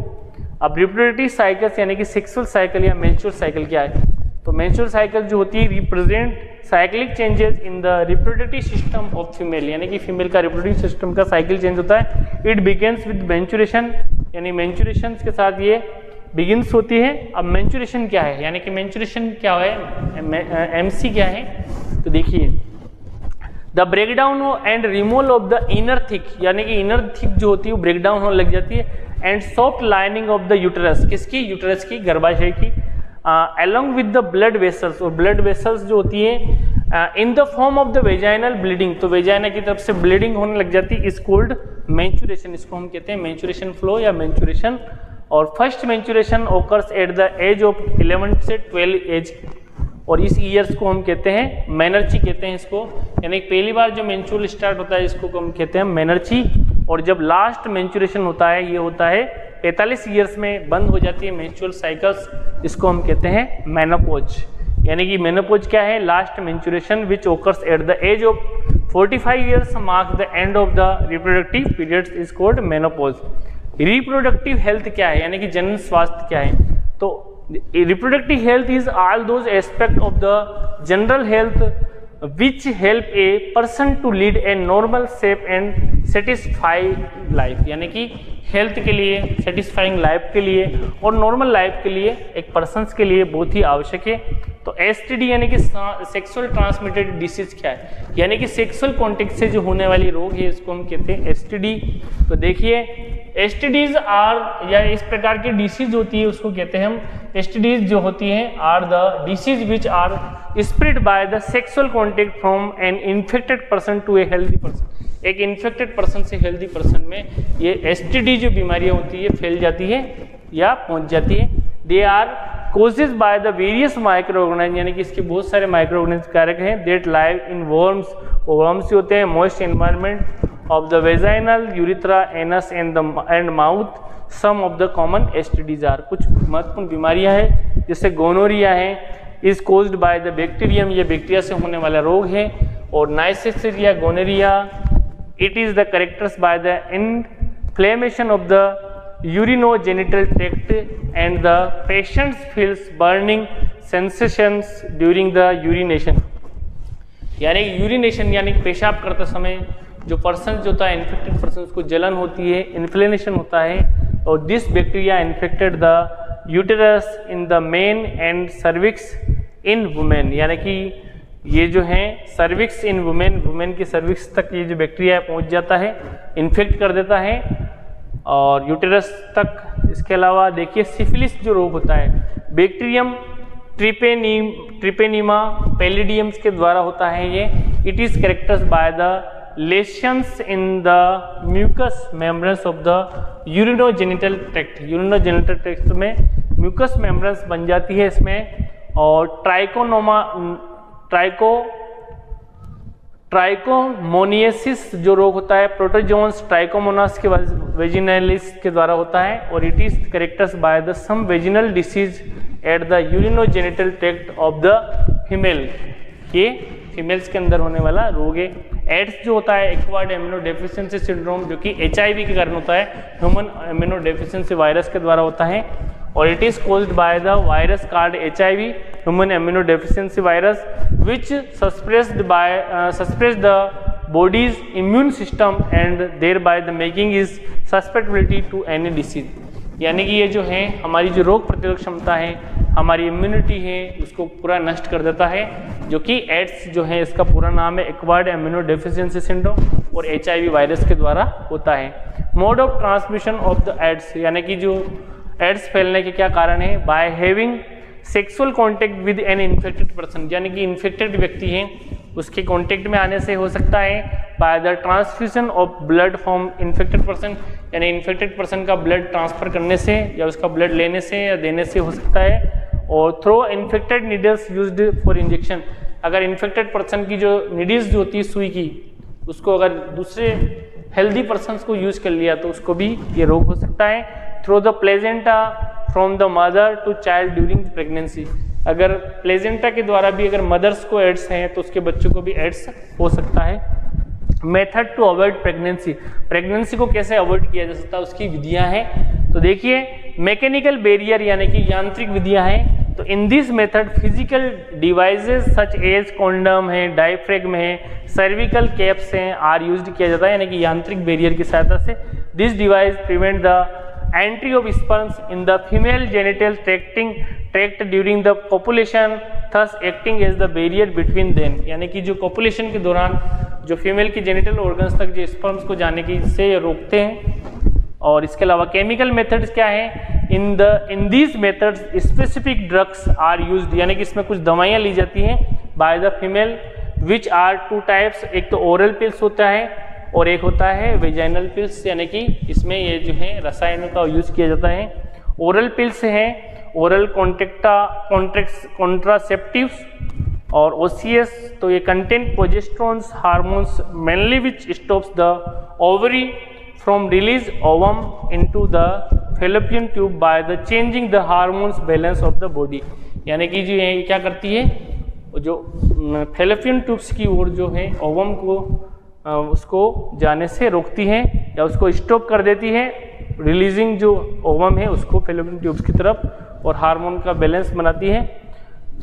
अब रिप्रोडक्टिव साइकिल्स, यानी कि सेक्सुअल साइकिल या मेंस्ट्रुअल साइकिल क्या है, तो मेंस्ट्रुअल साइकिल जो होती है represent cyclic changes in the reproductive system of female, यानी कि फीमेल का रिप्रोडक्टिव सिस्टम का साइकिल चेंज होता है। इट बिगिंस विद मेंस्ट्रुएशन, यानी मेंस्ट्रुएशन के साथ ये बिगिंस होती है। अब मेंस्ट्रुएशन क्या है, यानी कि मेंस्ट्रुएशन क्या है, एमसी क्या है, तो देखिए the breakdown and removal of the inner thick, यानी कि इनर थिक जो होती है वो ब्रेकडाउन होने लग जाती है, and soft lining of the uterus, किसकी, यूटेरस की, गर्भाशय की, along with the blood vessels, और blood vessels जो होती है in the form of the vaginal bleeding, तो वेजाइना की तरफ से ब्लीडिंग होने लग जाती है, इज कोल्ड मेंस्ट्रुएशन, इसको हम कहते हैं मेंस्ट्रुएशन फ्लो या मेंस्ट्रुएशन। और first menstruation occurs at the age of 11 से 12 एज, और इस ईयर्स को हम कहते हैं मेनर्ची कहते हैं इसको, यानी पहली बार जो मेंस्ट्रुअल स्टार्ट होता है इसको हम कहते हैं मेनर्ची, और जब लास्ट मेंस्ट्रुएशन होता है ये होता है 45 ईयर्स में बंद हो जाती है मेंस्ट्रुअल साइकिल्स, इसको हम कहते हैं मेनोपॉज। यानी कि मेनोपॉज क्या है, last menstruation which occurs at the age of 45 years mark the end of the reproductive periods is called menopause. Reproductive health क्या है, यानी कि जनन स्वास्थ्य क्या है, तो reproductive health is all those aspects of the general health which help a person to lead a normal, safe and satisfying life, यानी कि हेल्थ के लिए, सेटिस्फाइंग लाइफ के लिए और नॉर्मल लाइफ के लिए एक पर्सन्स के लिए बहुत ही आवश्यक है। तो एसटीडी यानी कि सेक्सुअल ट्रांसमिटेड डिसीज क्या है, यानी कि सेक्सुअल कॉन्टेक्ट से जो होने वाली रोग है इसको हम कहते हैं एसटीडी। तो देखिए एसटीडीज आर, या इस प्रकार की डिसीज होती है उसको कहते हैं हम एसटीडीज जो होती हैं are the disease which are spread by the sexual contact from an infected person to a healthy person. एक इन्फेक्टेड पर्सन से हेल्दी पर्सन में ये एसटीडी जो बीमारियां होती है फैल जाती है या पहुंच जाती है। They are causes by the various microorganisms, यानी कि इसके बहुत सारे माइक्रो ऑर्गेनाइज कारक हैं। That live in worms, worms होते हैं moist environment of the vaginal, urethra, anus and mouth. Some of the common STDs are, कुछ महत्वपूर्ण बीमारियां हैं जैसे गोनोरिया है, is caused by the bacterium, ये बैक्टीरिया से होने वाला रोग है। और नाइसेरिया gonorrhoea, it is the characterized by the inflammation of the urinogenital tract and the patient feels burning sensations during the urination, यानी यूरिनेशन यानी पेशाब करते समय जो पर्सन जो होता है इन्फेक्टेड पर्सन उसको जलन होती है, इन्फ्लेमेशन होता है। और this bacteria infected the uterus in the main and cervix in women, यानी कि ये जो है सर्विक्स इन वुमेन, वुमेन की सर्विक्स तक ये जो बैक्टीरिया पहुंच जाता है, इन्फेक्ट कर देता है। और यूटेरस तक। इसके अलावा देखिए सिफिलिस जो रोग होता है बैक्टीरियम ट्रिपेनीमा पैलिडियम्स के द्वारा होता है ये। It is characterised by the lesions in the mucous membranes of the urinogenital tract. Urinogenital tract में म्यूकस मेम्ब्रेन्स बन जाती है इसमें। और ट्राइकोमोनियसिस जो रोग होता है प्रोटोजोन्स ट्राइकोमोनास के वेजिनलिस के द्वारा होता है। और it is characterised by the some vaginal disease at the urinogenital tract of the female. ये फीमेल्स के अंदर होने वाला रोग है। एड्स जो होता है एक्वायर्ड इम्यूनो डेफिशिएंसी सिंड्रोम, जो कि HIV के कारण होता है, ह्यूमन इम्यूनो डेफिशिएंसी वायरस के द्वारा होता है। और it is caused by the virus called HIV human immunodeficiency virus which suppress the body's immune system and thereby the making is susceptibility to any disease. यानी कि ये जो है हमारी जो रोग प्रतिरोधक क्षमता है, हमारी इम्यूनिटी है, उसको पूरा नष्ट कर देता है, जो कि एड्स जो है इसका पूरा नाम है एक्वायर्ड इम्यूनो डेफिशिएंसी सिंड्रोम और HIV वायरस के द्वारा होता है। Mode of transmission of the AIDS, यानी कि जो एड्स फैलने के क्या कारण है, by having sexual contact with an infected person, यानी कि इन्फेक्टेड व्यक्ति है उसके कॉन्टेक्ट में आने से हो सकता है। By the transfusion of blood from infected person, यानी इन्फेक्टेड पर्सन का ब्लड ट्रांसफर करने से या उसका ब्लड लेने से या देने से हो सकता है। और through infected needles used for injection, अगर इन्फेक्टेड पर्सन की जो नीडल्स जो होती है सुई की, उसको अगर दूसरे हेल्दी पर्सन को यूज कर लिया तो उसको भी ये रोग हो सकता है। Through the placenta from the mother to child during pregnancy, अगर प्लेजेंटा के द्वारा भी अगर मदर्स को एड्स हैं तो उसके बच्चों को भी एड्स हो सकता है। Method to avoid pregnancy, pregnancy को कैसे अवॉइड किया जा सकता है उसकी विधियां हैं। तो देखिए मैकेनिकल बैरियर यानी कि यांत्रिक विधियां हैं। तो in this method physical devices such as condom है, डायफ्रेगम है, सर्विकल कैप्स हैं आर यूज्ड किया जाता है, यानी कि यांत्रिक बैरियर की सहायता से। This device prevent the entry of sperms in the female genital tract during the copulation, thus acting as the barrier between them, यानी कि जो copulation के दौरान जो फीमेल की जेनिटल ऑर्गन्स तक जो स्पर्म्स को जाने की से रोकते हैं। और इसके अलावा केमिकल मेथड्स क्या है, in these methods specific drugs are used, यानी कि इसमें कुछ दवाइयाँ ली जाती हैं by the female, which are two types, एक तो ओरल पिल्स होता है और एक होता है वेजाइनल पिल्स, यानी कि इसमें ये जो है रसायनों का यूज किया जाता है। ओरल पिल्स हैं ओरल कॉन्ट्रासेप्टिव्स और OCS, तो ये contain progesterones hormones mainly which stops the ovary from release ovum into the fallopian tube by the changing the hormones balance of the body, यानी कि जो है क्या करती है, जो फैलोपियन ट्यूब्स की ओर जो है ओवम को उसको जाने से रोकती है या उसको स्टॉप कर देती है, रिलीजिंग जो ओवम है उसको फैलोपियन ट्यूब्स की तरफ, और हार्मोन का बैलेंस बनाती है,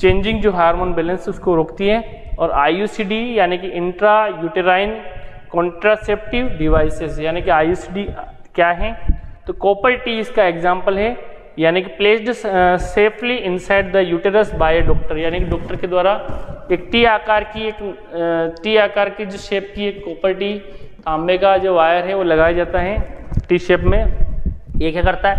चेंजिंग जो हार्मोन बैलेंस उसको रोकती है। और IUCD यानी कि इंट्रा यूटेराइन कॉन्ट्रासेप्टिव डिवाइसेस, यानी कि IUCD क्या है, तो कॉपर टी इसका एग्जाम्पल है, यानी कि placed safely inside the uterus by a doctor, यानी कि डॉक्टर के द्वारा एक टी आकार की जो शेप की एक कॉपर टी तांबे का जो वायर है वो लगाया जाता है टी शेप में। ये क्या करता है,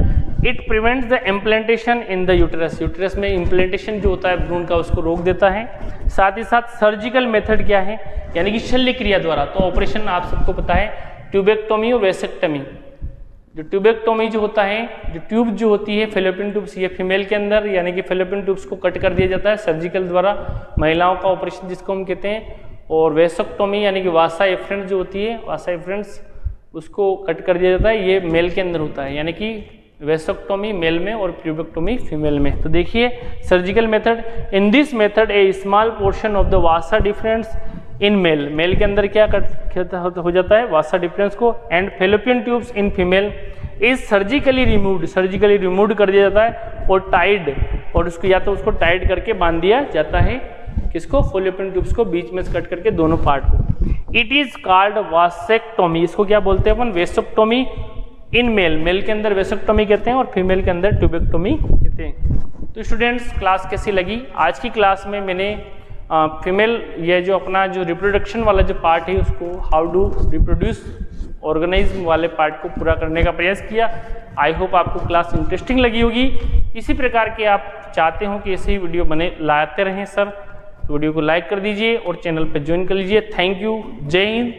it prevents the implantation in the uterus, uterus में इम्प्लांटेशन जो होता है भ्रूण का उसको रोक देता है। साथ ही साथ सर्जिकल मेथड क्या है, यानी कि शल्य क्रिया द्वारा, तो ऑपरेशन आप सबको पता है ट्यूबेक्टोमी और वेसेक्टमी। जो ट्यूबेक्टोमी जो होता है, जो ट्यूब जो होती है फैलोपियन ट्यूब्स, ये फीमेल के अंदर यानी कि फैलोपियन ट्यूब्स को कट कर दिया जाता है सर्जिकल द्वारा, महिलाओं का ऑपरेशन जिसको हम कहते हैं। और वेसेक्टोमी यानी कि वासा एफरेंस जो होती है, वासा एफरेंस उसको कट कर दिया जाता है, ये मेल के अंदर होता है, यानी कि वेसेक्टोमी मेल में और ट्यूबेक्टोमी फीमेल में। तो देखिए surgical method, in this method a small portion of the vas deferens in male, male के अंदर क्या हो जाता है वासा डिफरेंस को, and Fallopian tubes in female is surgically removed कर दिया जाता है और टाइड, और उसको या तो उसको टाइट करके बांध दिया जाता है, किसको, फैलोपियन ट्यूब्स को बीच में से कट करके दोनों पार्ट को। इट इज कॉल्ड वासेक्टोमी, इसको क्या बोलते हैं अपन, वेसेक्टोमी इन मेल, मेल के अंदर वेसेक्टोमी कहते हैं और फीमेल के अंदर ट्यूबेक्टोमी कहते हैं। तो स्टूडेंट्स क्लास कैसी लगी, आज की क्लास में मैंने फीमेल ये जो अपना जो रिप्रोडक्शन वाला जो पार्ट है उसको हाउ डू रिप्रोड्यूस ऑर्गेनिज्म वाले पार्ट को पूरा करने का प्रयास किया। आई होप आपको क्लास इंटरेस्टिंग लगी होगी। इसी प्रकार के आप चाहते हो कि ऐसे ही वीडियो बने लाते रहें सर, तो वीडियो को लाइक कर दीजिए और चैनल पर ज्वाइन कर लीजिए। Thank you. जय हिंद।